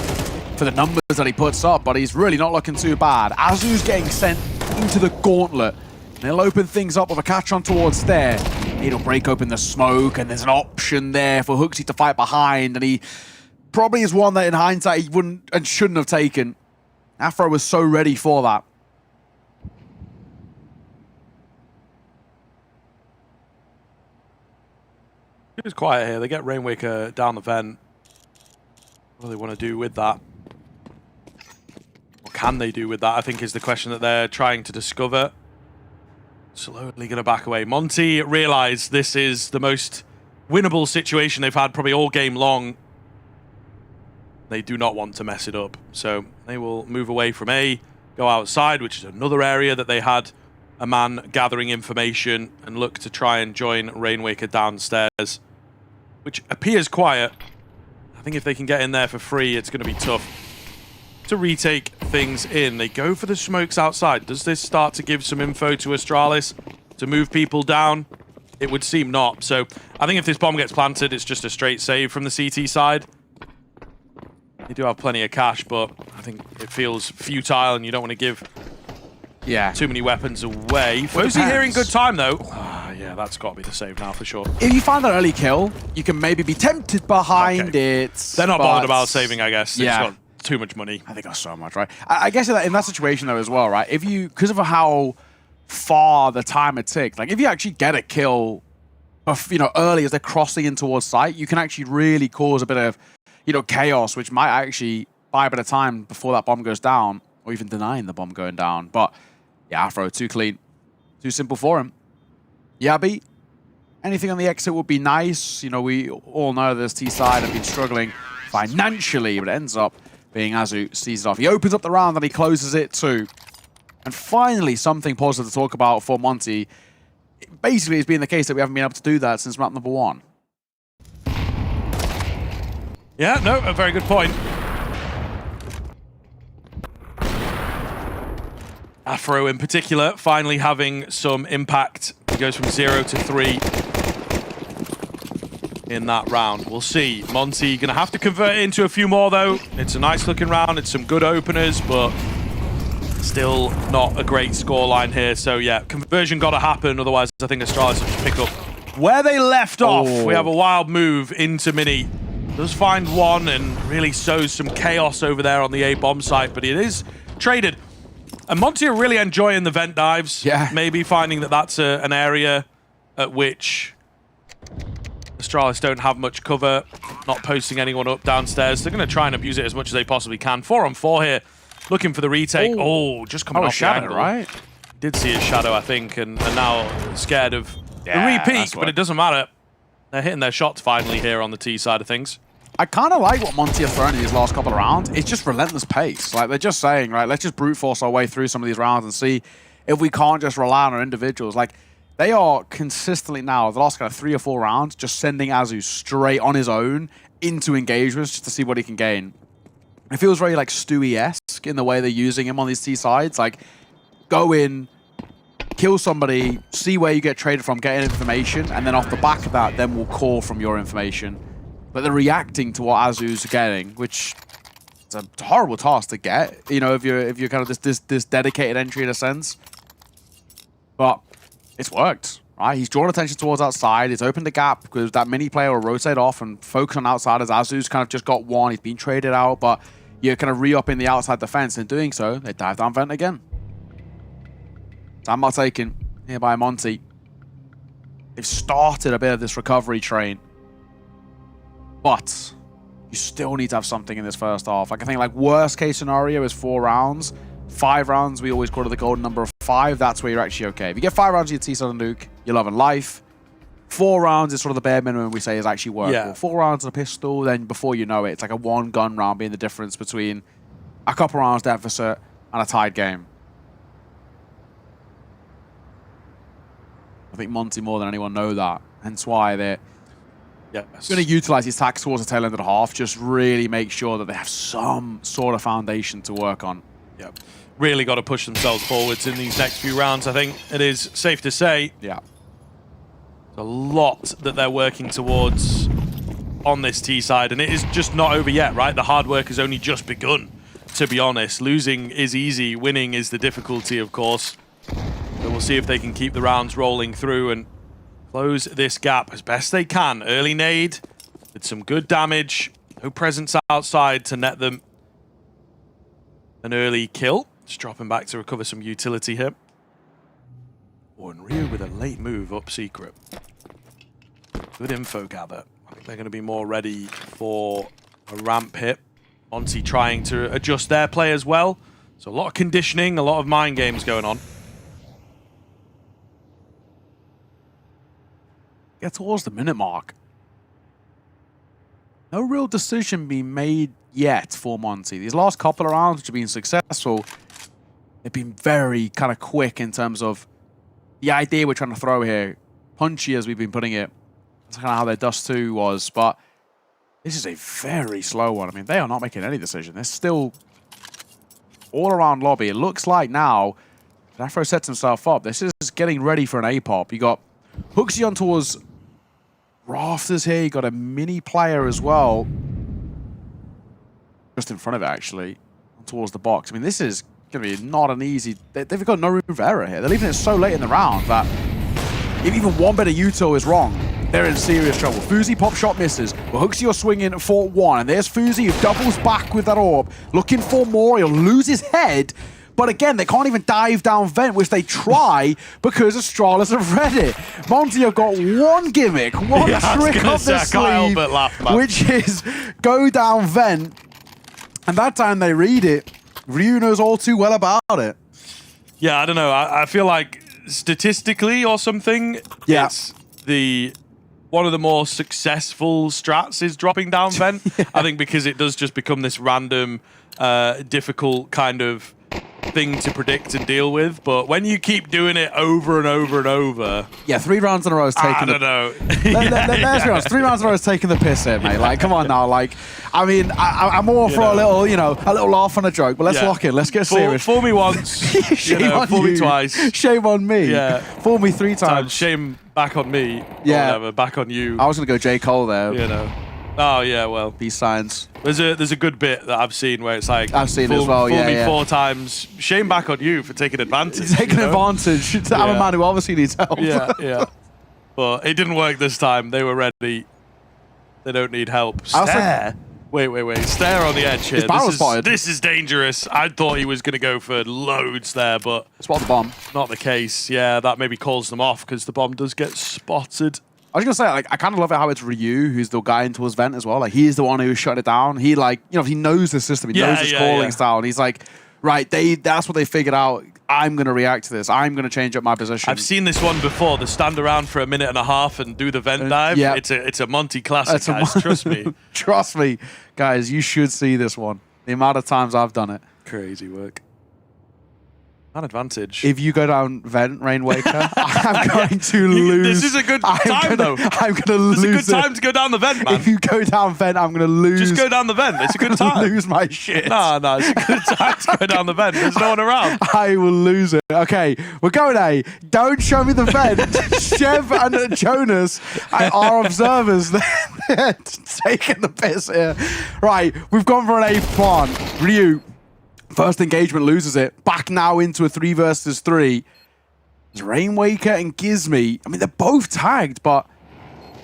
for the numbers that he puts up, but he's really not looking too bad. Azu's getting sent into the gauntlet. And he'll open things up with a catch-on towards there. He'll break open the smoke, and there's an option there for Hooksy to fight behind, and he probably is one that in hindsight he wouldn't and shouldn't have taken. Afro was so ready for that. It was quiet here. They get Rainwaker down the vent. What do they want to do with that? What can they do with that, I think, is the question that they're trying to discover. Slowly going to back away. Monte realized this is the most winnable situation they've had probably all game long. They do not want to mess it up. So they will move away from A, go outside, which is another area that they had a man gathering information, and look to try and join Rainwaker downstairs, which appears quiet. I think if they can get in there for free, it's going to be tough to retake things in. They go for the smokes outside. Does this start to give some info to Astralis to move people down? It would seem not. So I think if this bomb gets planted, it's just a straight save from the CT side. They do have plenty of cash, but I think it feels futile, and you don't want to give too many weapons away. Fozy here in good time, though. Yeah, that's got to be the save now for sure. If you find that early kill, you can maybe be tempted behind it. They're not bothered about saving, I guess. They've got too much money. I think that's so much, right? I guess in that situation, though, as well, right? If you, because of how far the timer ticks, like if you actually get a kill, you know, early as they're crossing in towards site, you can actually really cause a bit of, you know, chaos, which might actually buy a bit of time before that bomb goes down, or even denying the bomb going down. But yeah, Afro, too clean. Too simple for him. Yabi, anything on the exit would be nice. You know, we all know this T side have been struggling financially, but it ends up being Azu sees it off. He opens up the round and he closes it too. And finally, something positive to talk about for Monte. Basically, it's been the case that we haven't been able to do that since map number 1. Yeah, no, a very good point. Afro in particular, finally having some impact. He goes from 0 to 3 in that round. We'll see. Monte going to have to convert it into a few more, though. It's a nice looking round. It's some good openers, but still not a great scoreline here. So, yeah, conversion got to happen. Otherwise, I think Astralis will just pick up where they left off. We have a wild move into Mini. Does find one and really sows some chaos over there on the A bomb site, but it is traded. And Monte are really enjoying the vent dives. Yeah. Maybe finding that that's an area at which Astralis don't have much cover, not posting anyone up downstairs. They're going to try and abuse it as much as they possibly can. 4 on 4 here, looking for the retake. Oh, just coming off shadow, the angle. right? Did see his shadow, I think, and now scared of the repeat, but it doesn't matter. They're hitting their shots finally here on the T side of things. I kind of like what Monte have thrown in these last couple of rounds. It's just relentless pace. Like, they're just saying, right, let's just brute force our way through some of these rounds and see if we can't just rely on our individuals. Like, they are consistently now, the last kind of 3 or 4 rounds, just sending Azu straight on his own into engagements just to see what he can gain. It feels very, like, Stewie-esque in the way they're using him on these T sides. Like, go in, kill somebody, see where you get traded from, get information, and then off the back of that, then we'll call from your information. But they're reacting to what Azu's getting, which is a horrible task to get. You know, if you're kind of this dedicated entry in a sense. But it's worked, right? He's drawn attention towards outside. It's opened a gap because that mini player will rotate off and focus on outside as Azu's kind of just got one. He's been traded out, but you're kind of re-upping the outside defense. In doing so, they dive down vent again. Sandbar taken here by Monte. They've started a bit of this recovery train. But you still need to have something in this first half. Like, I think, like, worst case scenario is 4 rounds. 5 rounds, we always call it the golden number of 5. That's where you're actually okay. If you get 5 rounds of your T-Side and Nuke, you're loving life. 4 rounds is sort of the bare minimum we say is actually workable. Yeah. 4 rounds of a pistol, then before you know it, it's like a 1-gun round being the difference between a couple rounds deficit and a tied game. think Monte more than anyone know that. Hence why they're Yes. going to utilize these attacks towards the tail end of the half, just really make sure that they have some sort of foundation to work on. Yep. Really got to push themselves forwards in these next few rounds, I think it is safe to say. Yeah. There's a lot that they're working towards on this T side, and it is just not over yet, right? The hard work has only just begun, to be honest. Losing is easy, winning is the difficulty, of course. So we'll see if they can keep the rounds rolling through and close this gap as best they can. Early nade with some good damage. No presence outside to net them an early kill. Just dropping back to recover some utility here. Oh, and Ryu with a late move up secret. Good info gather. I think they're going to be more ready for a ramp hit. Monte trying to adjust their play as well. So a lot of conditioning, a lot of mind games going on. Get towards the minute mark. No real decision being made yet for Monte. These last couple of rounds, which have been successful, they've been very kind of quick in terms of the idea we're trying to throw here. Punchy as we've been putting it. That's kind of how their Dust 2 was, but this is a very slow one. I mean, they are not making any decision. They're still all around lobby. It looks like now Afro sets himself up. This is getting ready for an A-pop. You got Hooksy on towards rafters here. You got a mini player as well. Just in front of it, actually. Towards the box. I mean, this is going to be not an easy... They've got no room for error here. They're leaving it so late in the round that if even one bit of Uto is wrong, they're in serious trouble. Fuzi pop shot misses. But Hooksy are swinging for one. And there's Fuzi who doubles back with that orb. Looking for more. He'll lose his head. But again, they can't even dive down vent, which they try because Astralis have read it. Monte have got one gimmick, one trick up their sleeve, which is go down vent. And that time they read it, Ryu knows all too well about it. Yeah, I don't know. I feel like statistically or something, it's one of the more successful strats is dropping down vent. I think because it does just become this random, difficult kind of thing to predict and deal with, but when you keep doing it over and over and over... Yeah, 3 rounds in a row is taking I don't know. Let's be honest, 3 rounds in a row is taking the piss here, mate. Like, come on now. Like, I mean, I'm all for a little, a little laugh and a joke, but let's lock in. Let's get serious. Fool me once. Shame on fool you. me twice. Shame on me. Yeah. Fool me 3 times. Shame back on me. Yeah. Whatever, back on you. I was going to go J. Cole there. Oh, yeah, well. Peace signs. There's a good bit that I've seen where it's like... I've seen it as well, fool me 4 times. Shame back on you for taking advantage. Taking advantage. I'm a man who obviously needs help. Yeah. But it didn't work this time. They were ready. They don't need help. Stare? Wait. Stare on the edge here. This is dangerous. I thought he was going to go for loads there, but... Spot the bomb. Not the case. Yeah, that maybe calls them off because the bomb does get spotted. I was gonna say, like, I kind of love it how it's Ryu who's the guy into his vent as well. Like, he's the one who shut it down. He, like, he knows the system. He knows his calling style. And he's like, right, that's what they figured out. I'm gonna react to this. I'm gonna change up my position. I've seen this one before. The stand around for a minute and a half and do the vent dive. Yeah. It's a Monte classic, guys. Trust me. Trust me, guys. You should see this one. The amount of times I've done it. Crazy work. An advantage. If you go down vent, Rainwaker, I'm going to lose. This is a good time, though. I'm going to lose. It's a good time to go down the vent, man. If you go down vent, I'm going to lose. Just go down the vent. It's a good time. Lose my shit. No, it's a good time to go down the vent. There's no one around. I will lose it. Okay, we're going A. Don't show me the vent. Chev and Jonas are observers. They're taking the piss here. Right, we've gone for an A plant. Ryu. First engagement loses it. Back now into a 3 versus 3. There's Rainwaker and Gizmy. I mean, they're both tagged, but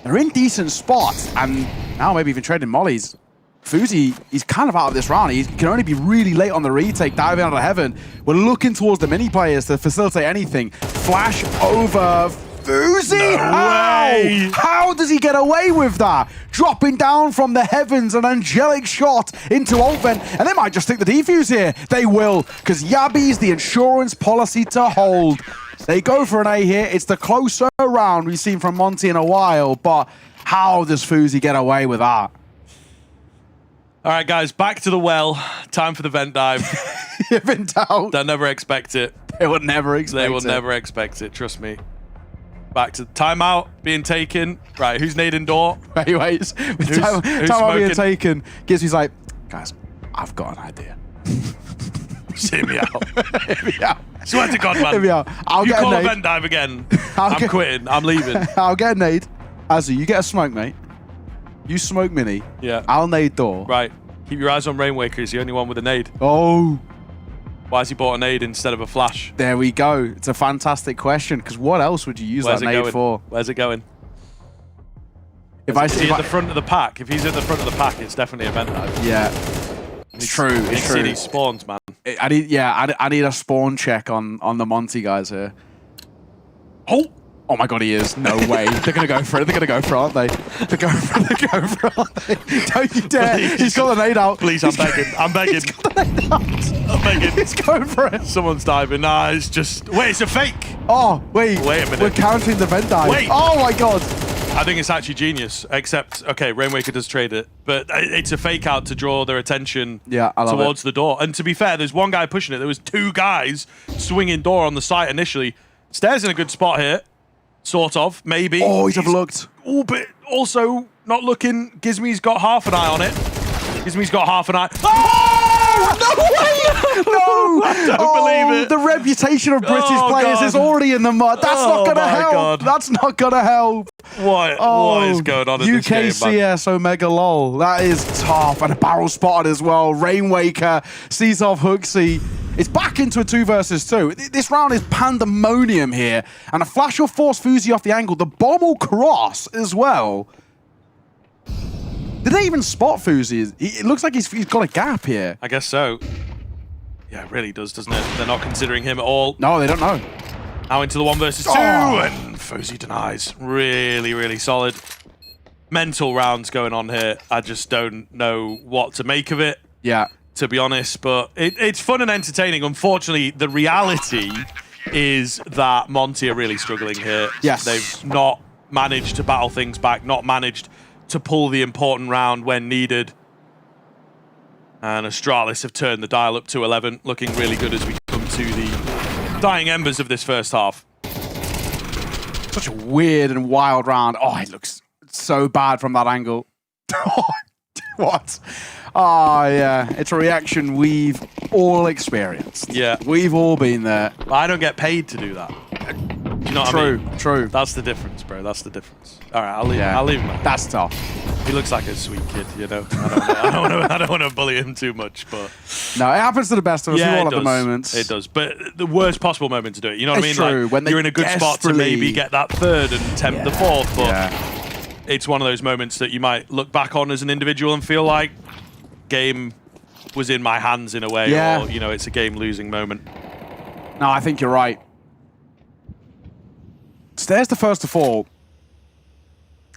they're in decent spots. And now maybe even trading mollies. Fuzi, he's kind of out of this round. He can only be really late on the retake, diving out of heaven. We're looking towards the mini players to facilitate anything. Flash over Fuzi. How does he get away with that? Dropping down from the heavens, an angelic shot into ult vent, and they might just take the defuse here. They will, because Yabi's the insurance policy to hold. They go for an A here. It's the closer round we've seen from Monte in a while, but how does Fuzi get away with that? All right, guys, back to the well. Time for the vent dive. If in doubt. They'll never expect it. They would never expect it. They will never expect it, trust me. Back to timeout being taken. Right, who's nading door? Wait. Who's time being taken. Gives me's like, guys, I've got an idea. Just hear me out. Hear me out. Swear to God, man. Hear me out. You call a vent dive again. I'm quitting. I'm leaving. I'll get a nade. Azzy, you get a smoke, mate. You smoke Mini. Yeah. I'll nade door. Right. Keep your eyes on Rainwaker. He's the only one with a nade. Oh. Why has he bought a nade instead of a flash? There we go. It's a fantastic question, because what else would you use that nade for? Where's it going? Is he at the front of the pack? If he's at the front of the pack, it's definitely a vent dive. Yeah. It's true. It's true. See these spawns, man. I need a spawn check on the Monte guys here. Oh my God, he is. No way. They're going to go for it. They're going to go for it, aren't they? They're going for it, aren't they? Don't you dare. Please. He's got the nade out. Please, I'm begging. I'm begging. He's got the nade out. I'm begging. He's going for it. Someone's diving. Nah, it's just... Wait, it's a fake. Oh, wait. Wait a minute. We're counting the vent dive. Wait. Oh my God. I think it's actually genius, except, okay, Rainwaker does trade it, but it's a fake out to draw their attention towards the door. And to be fair, there's one guy pushing it. There was two guys swinging door on the site initially. Stairs in a good spot here. Sort of, maybe. Oh, he's overlooked. Oh, but also not looking. Gizmy's got half an eye on it. Gizmy's got half an eye. Oh, no way! No! I don't believe it. The reputation of British players God. is already in the mud. That's not going to help. God. That's not going to help. What is going on in this game, man? UKCS Omega LOL. That is tough. And a barrel spotted as well. Rainwaker sees off Hooksy. It's back into a 2 versus 2. This round is pandemonium here. And a flash will force Fuzi off the angle. The bomb will cross as well. Did they even spot Fuzi? It looks like he's got a gap here. I guess so. Yeah, it really does, doesn't it? They're not considering him at all. No, they don't know. Now into the 1 versus 2, and Fuzi denies. Really, really solid. Mental rounds going on here. I just don't know what to make of it. Yeah. To be honest, but it's fun and entertaining. Unfortunately, the reality is that Monte are really struggling here. Yes. They've not managed to battle things back, not managed to pull the important round when needed. And Astralis have turned the dial up to 11, looking really good as we come to the dying embers of this first half. Such a weird and wild round. Oh, it looks so bad from that angle. What? Oh, yeah. It's a reaction we've all experienced. Yeah. We've all been there. I don't get paid to do that. You know what I mean? True. That's the difference, bro. That's the difference. All right, I'll leave him. That's tough. He looks like a sweet kid, you know. I don't want to bully him too much, but no, it happens to the best of us. yeah, all at the moment. It does, but the worst possible moment to do it. You know what I mean? True. Like, when you're in a good spot to maybe get that third and tempt the fourth, but it's one of those moments that you might look back on as an individual and feel like game was in my hands in a way, or you know, it's a game-losing moment. No, I think you're right. Stairs the first to fall.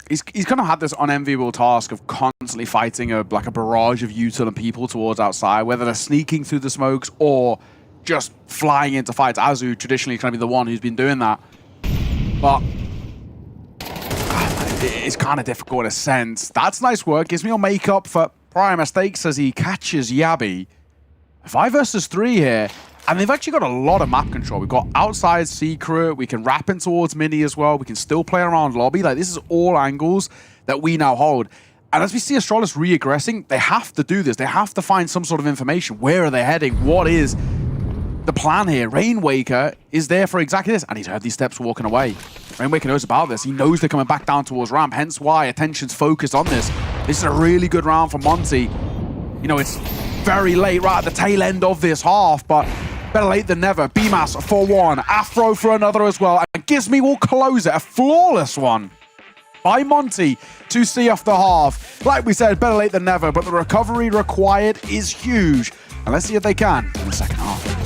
He's kind of had this unenviable task of constantly fighting a barrage of util and people towards outside, whether they're sneaking through the smokes or just flying into fights. Azu traditionally is going to be the one who's been doing that. But it's kind of difficult in a sense. That's nice work. Gives me your makeup for prior mistakes as he catches Yabi. 5 versus 3 here. And they've actually got a lot of map control. We've got outside secret. We can wrap in towards mini as well. We can still play around lobby. Like, this is all angles that we now hold. And as we see Astralis re-aggressing, they have to do this. They have to find some sort of information. Where are they heading? What is the plan here? Rainwaker is there for exactly this. And he's heard these steps walking away. Rainwaker knows about this. He knows they're coming back down towards ramp. Hence why attention's focused on this. This is a really good round for Monte. You know, it's very late, right at the tail end of this half, but better late than never. BMAS for 1. Afro for another as well. And Gizmy will close it. A flawless one by Monte to see off the half. Like we said, better late than never, but the recovery required is huge. And let's see if they can in the second half.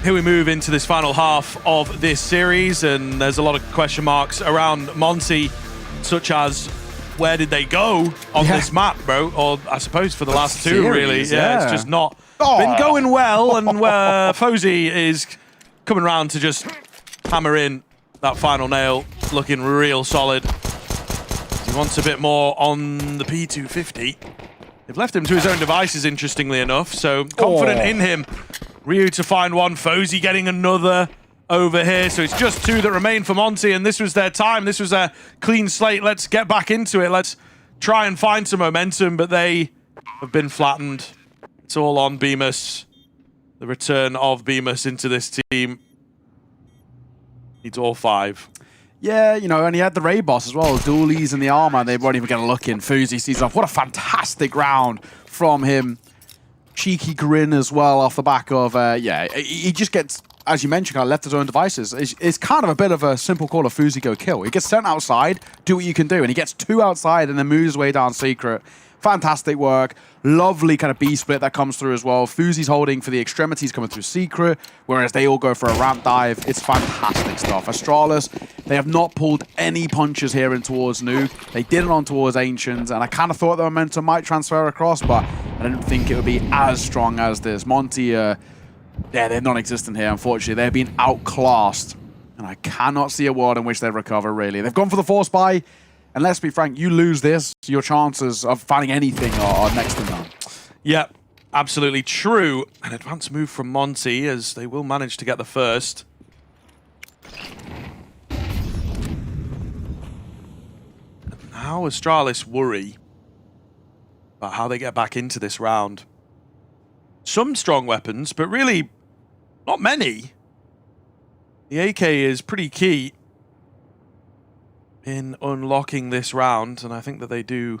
Here we move into this final half of this series, and there's a lot of question marks around Monte, such as where did they go on this map, bro? Or I suppose for the last two, series, really. Yeah, it's just not been going well, and Fozy is coming around to just hammer in that final nail, looking real solid. He wants a bit more on the P250. They've left him to his own devices, interestingly enough, so confident in him. Ryu to find one, Fozy getting another over here, so it's just two that remain for Monte, and this was their time. This was a clean slate. Let's get back into it. Let's try and find some momentum, but they have been flattened. It's all on Bemis. The return of Bemis into this team. Needs all five. Yeah, you know, and he had the Ray boss as well. Doolies in the armor, they weren't even going to look in. Fozy sees off. What a fantastic round from him. Cheeky grin as well off the back of, yeah, he just gets, as you mentioned, kind of left his own devices. It's kind of a bit of a simple call of Fozy go kill. He gets sent outside, do what you can do, and he gets two outside and then moves his way down secret. Fantastic work. Lovely kind of B split that comes through as well. Fuzi's holding for the extremities coming through secret, whereas they all go for a ramp dive. It's fantastic stuff. Astralis, they have not pulled any punches here in towards Nuke. They did it on towards Ancients, and I kind of thought the momentum might transfer across, but I didn't think it would be as strong as this. Monte, yeah, they're non-existent here, unfortunately. They're being outclassed, and I cannot see a world in which they recover, really. They've gone for the force buy. And let's be frank, you lose this, your chances of finding anything are next to none. Yeah, absolutely true. An advanced move from Monte, as they will manage to get the first. And now Astralis worry about how they get back into this round. Some strong weapons, but really not many. The AK is pretty key in unlocking this round, and I think that they do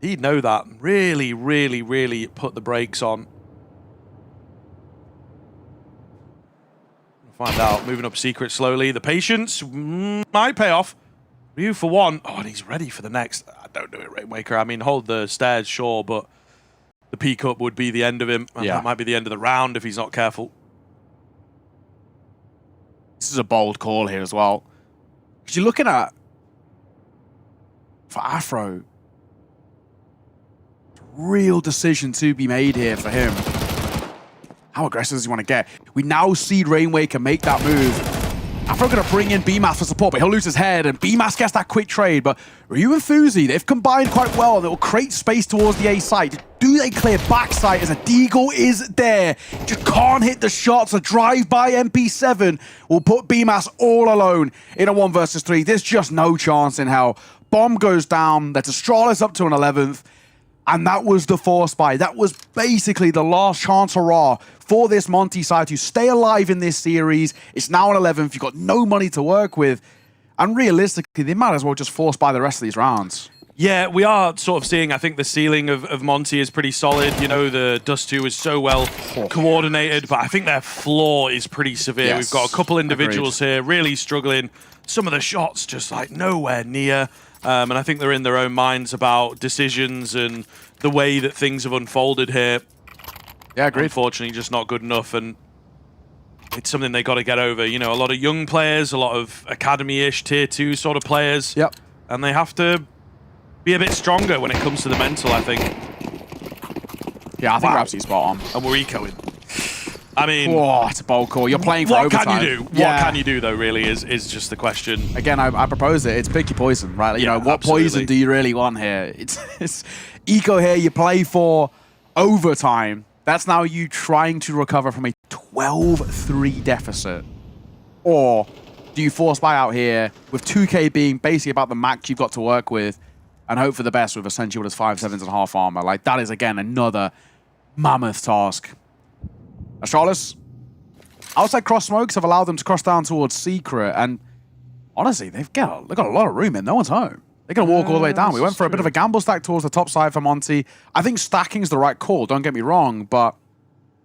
indeed know that. Really, really, really put the brakes on. Find out. Moving up secret slowly. The patience might pay off. Ryu for one. Oh, and he's ready for the next. Don't do it, Rainmaker. I mean, hold the stairs, sure, but the peek up would be the end of him. And that might be the end of the round if he's not careful. This is a bold call here as well. Because you're looking at, for Afro, real decision to be made here for him. How aggressive does he want to get? We now see Rainwaker make that move. Afro going to bring in BMAS for support, but he'll lose his head, and BMAS gets that quick trade. But Ryu and Fuzi, they've combined quite well. They will create space towards the A site. Do they clear backside as a Deagle is there? Just can't hit the shots. A drive-by MP7 will put BMAS all alone in a 1 versus 3. There's just no chance in hell. Bomb goes down. That's Astralis up to an 11th. And that was the force buy. That was basically the last chance hurrah for this Monte side to stay alive in this series. It's now an 11th. You've got no money to work with. And realistically, they might as well just force buy the rest of these rounds. Yeah, we are sort of seeing, I think the ceiling of Monte is pretty solid. You know, the Dust 2 is so well coordinated, but I think their floor is pretty severe. Yes. We've got a couple individuals here really struggling. Some of the shots just like nowhere near. And I think they're in their own minds about decisions and the way that things have unfolded here. Yeah, agreed. Unfortunately, just not good enough, and it's something they got to get over. You know, a lot of young players, a lot of academy-ish, tier 2 sort of players. Yep. And they have to be a bit stronger when it comes to the mental, I think. Yeah, I think we're absolutely spot on. And we're ecoing. I mean, whoa, it's a bold call. You're playing for overtime. What can you do? What can you do, though, really, is just the question. Again, I propose it. It's pick your poison, right? Like, you know, what poison do you really want here? It's eco here. You play for overtime. That's now you trying to recover from a 12-3 deficit. Or do you force buy out here with 2K being basically about the max you've got to work with and hope for the best with essentially what is 5 sevens and half armor? Like, that is, again, another mammoth task. Astralis, outside cross smokes have allowed them to cross down towards secret, and honestly, they've got a lot of room in. No one's home. They're going to walk all the way down. We went for a bit of a gamble stack towards the top side for Monte. I think stacking's the right call, don't get me wrong, but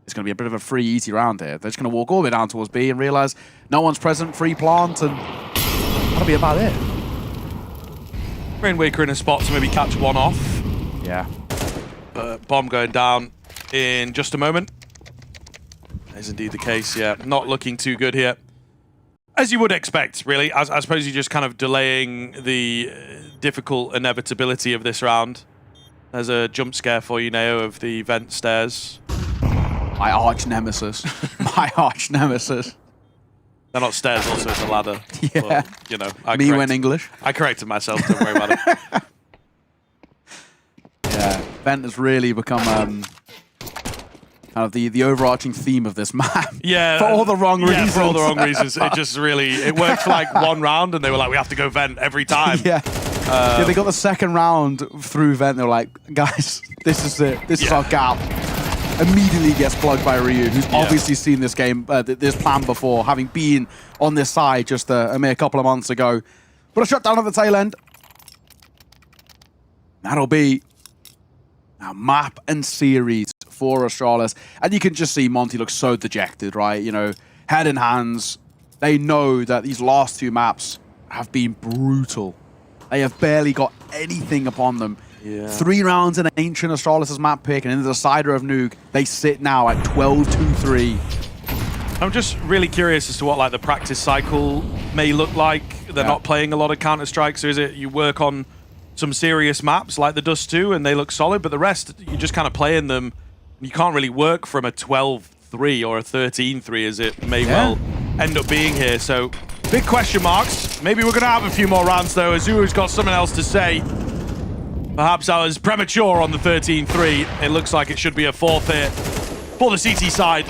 it's going to be a bit of a free, easy round here. They're just going to walk all the way down towards B and realize no one's present, free plant, and that'll be about it. Rainwaker in a spot to maybe catch one off. Yeah. Bomb going down in just a moment. is indeed the case, yeah. Not looking too good here. As you would expect, really. I suppose you're just kind of delaying the difficult inevitability of this round. There's a jump scare for you, Neo, of the vent stairs. My arch nemesis. My arch nemesis. They're not stairs, also it's a ladder. Yeah. But, you know, Me when English. I corrected myself, don't worry about it. Yeah, vent has really become kind of the overarching theme of this map. Yeah. For all the wrong reasons. Yeah, for all the wrong reasons. It just really, it worked for like one round and they were like, we have to go vent every time. Yeah. Yeah, they got the second round through vent. They were like, guys, this is it. This is our gap. Immediately gets plugged by Ryu, who's obviously seen this game, this plan before, having been on this side just a mere couple of months ago. But a shutdown at the tail end. That'll be a map and series for Astralis. And you can just see Monte looks so dejected, right? You know, head in hands. They know that these last two maps have been brutal. They have barely got anything upon them. Yeah. 3 rounds in Ancient Astralis' map pick, and in the decider of Nuke, they sit now at 12-2-3. I'm just really curious as to what like the practice cycle may look like. They're not playing a lot of Counter-Strike, so is it you work on some serious maps like the Dust 2 and they look solid, but the rest, you just kind of play in them. You can't really work from a 12-3 or a 13-3 as it may well end up being here. So big question marks. Maybe we're going to have a few more rounds though. Azuru's got something else to say. Perhaps I was premature on the 13-3. It looks like it should be a forfeit for the CT side.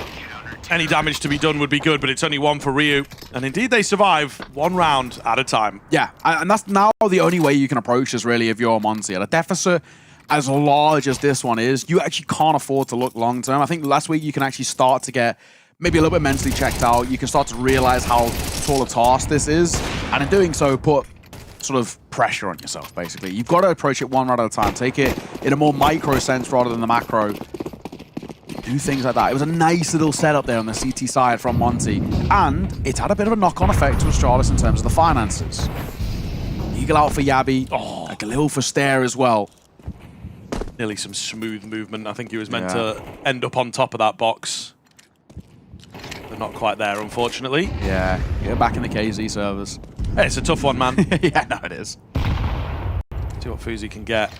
Any damage to be done would be good, but it's only 1 for Ryu. And indeed, they survive 1 round at a time. Yeah, and that's now the only way you can approach this, really, if you're Monte. At a deficit as large as this one is, you actually can't afford to look long-term. I think last week you can actually start to get maybe a little bit mentally checked out. You can start to realize how tall a task this is. And in doing so, put sort of pressure on yourself, basically. You've got to approach it 1 round at a time. Take it in a more micro sense rather than the macro. Do things like that. It was a nice little setup there on the CT side from Monte. And it's had a bit of a knock-on effect to Astralis in terms of the finances. Eagle out for Yabi. Oh, a Galil for Stare as well. Nearly some smooth movement. I think he was meant to end up on top of that box. But not quite there, unfortunately. Yeah, get back in the KZ servers. Hey, it's a tough one, man. Yeah, no, it is. See what Fuzi can get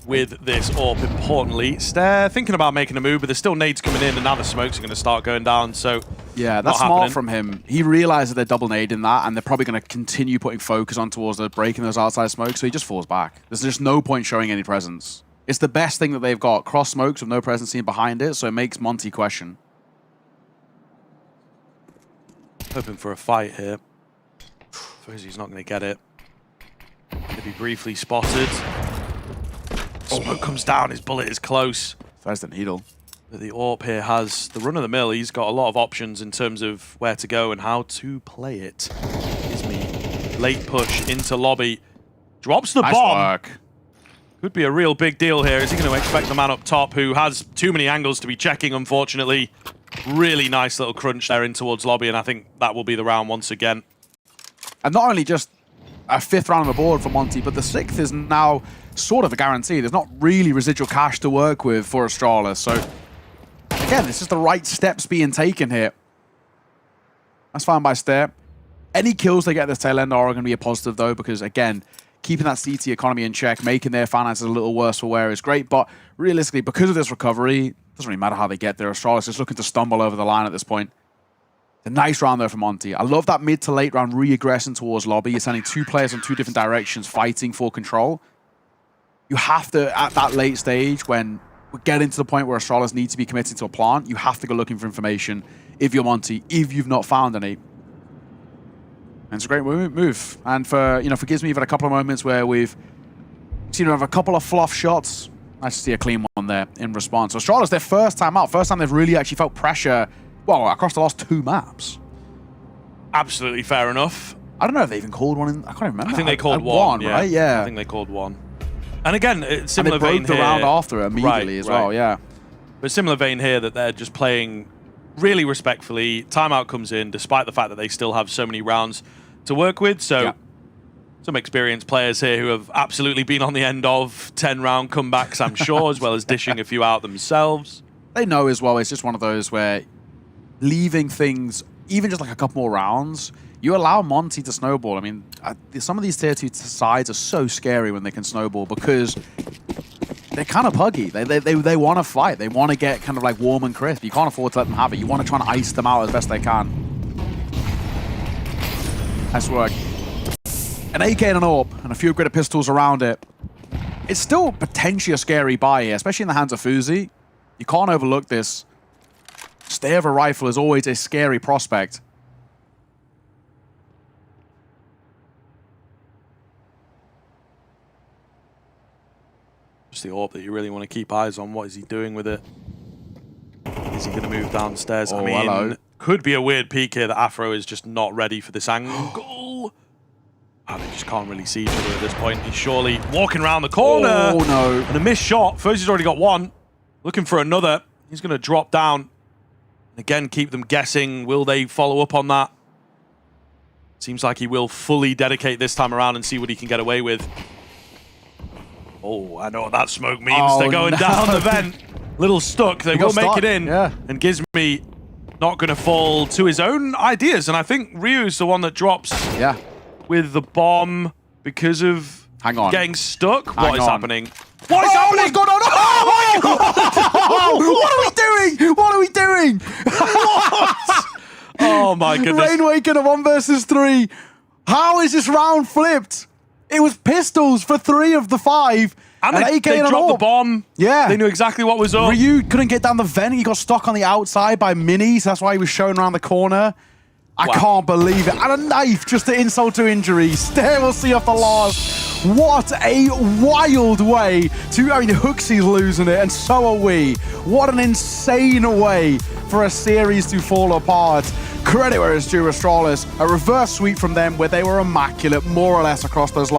with this AWP, importantly. Stare thinking about making a move, but there's still nades coming in, and now the smokes are going to start going down, so yeah, that's smart from him. He realizes they're double nading that, and they're probably going to continue putting focus on towards the breaking those outside smokes, so he just falls back. There's just no point showing any presence. It's the best thing that they've got. Cross smokes with no presence seen behind it, so it makes Monte question. Hoping for a fight here. Fuzi's not going to get it. Going to be briefly spotted. Smoke comes down, his bullet is close. First the needle. But the AWP here has the run of the mill. He's got a lot of options in terms of where to go and how to play it. Ismi, late push into lobby. Drops the bomb. Work. Could be a real big deal here. Is he going to expect the man up top who has too many angles to be checking, unfortunately. Really nice little crunch there in towards lobby, and I think that will be the round once again. And not only just a 5th round on the board for Monte, but the 6th is now sort of a guarantee. There's not really residual cash to work with for Astralis. So, again, this is the right steps being taken here. That's fine by Stare. Any kills they get at this tail end are going to be a positive, though, because, again, keeping that CT economy in check, making their finances a little worse for wear is great. But realistically, because of this recovery, it doesn't really matter how they get there. Astralis is looking to stumble over the line at this point. A nice round there for Monte. I love that mid to late round re-aggressing towards lobby. You're sending 2 players in 2 different directions fighting for control. You have to, at that late stage, when we're getting to the point where Astralis need to be committing to a plant, you have to go looking for information if you're Monte, if you've not found any. And it's a great move. And for, you know, for Gizmi, you've had a couple of moments where we've seen him have a couple of fluff shots. Nice to see a clean one there in response. So Astralis, their first time out. First time they've really actually felt pressure, well, across the last 2 maps. absolutely fair enough. I don't know if they even called one in. I can't even remember. I think they called one, yeah. Right? Yeah. I think they called one. And again, it's similar vein here. They broke the round after it immediately as well, yeah. But similar vein here that they're just playing really respectfully. Timeout comes in, despite the fact that they still have so many rounds to work with. So some experienced players here who have absolutely been on the end of 10-round comebacks, I'm sure, as well as dishing a few out themselves. They know as well, it's just one of those where leaving things, even just like a couple more rounds, you allow Monte to snowball. I mean, some of these tier 2 sides are so scary when they can snowball because they're kind of puggy. They want to fight. They want to get kind of like warm and crisp. You can't afford to let them have it. You want to try and ice them out as best they can. Nice work. An AK and an AWP and a few grid of pistols around it. It's still potentially a scary buy here, especially in the hands of Fuzi. You can't overlook this. Stay of a rifle is always a scary prospect. Just the AWP that you really want to keep eyes on. What is he doing with it? Is he going to move downstairs? Oh, I mean, hello. Could be a weird peek here that Afro is just not ready for this angle. Oh, they just can't really see each other at this point. He's surely walking around the corner. Oh, no. And a missed shot. Fuzi's already got one. Looking for another. He's going to drop down. Again, keep them guessing. Will they follow up on that? Seems like he will fully dedicate this time around and see what he can get away with. Oh, I know what that smoke means. Oh, They're going down the vent. Little stuck. They will make it in. Yeah. And Gizmi not going to fall to his own ideas. And I think Ryu's the one that drops with the bomb because of getting stuck. What is happening? What is happening? What's going on? Oh, what are we doing? What are we doing? What? Oh my goodness. Rainwake in a 1 versus 3. How is this round flipped? It was pistols for 3 of the 5. And they and dropped the bomb. Yeah. They knew exactly what was up. Ryu couldn't get down the vent. He got stuck on the outside by Minis. That's why he was shown around the corner. I can't believe it. And a knife just to insult to injury. Stare will see off the last. What a wild way to... I mean, Hooksy's losing it, and so are we. What an insane way for a series to fall apart. Credit where it's due, Astralis. A reverse sweep from them where they were immaculate, more or less, across those lines.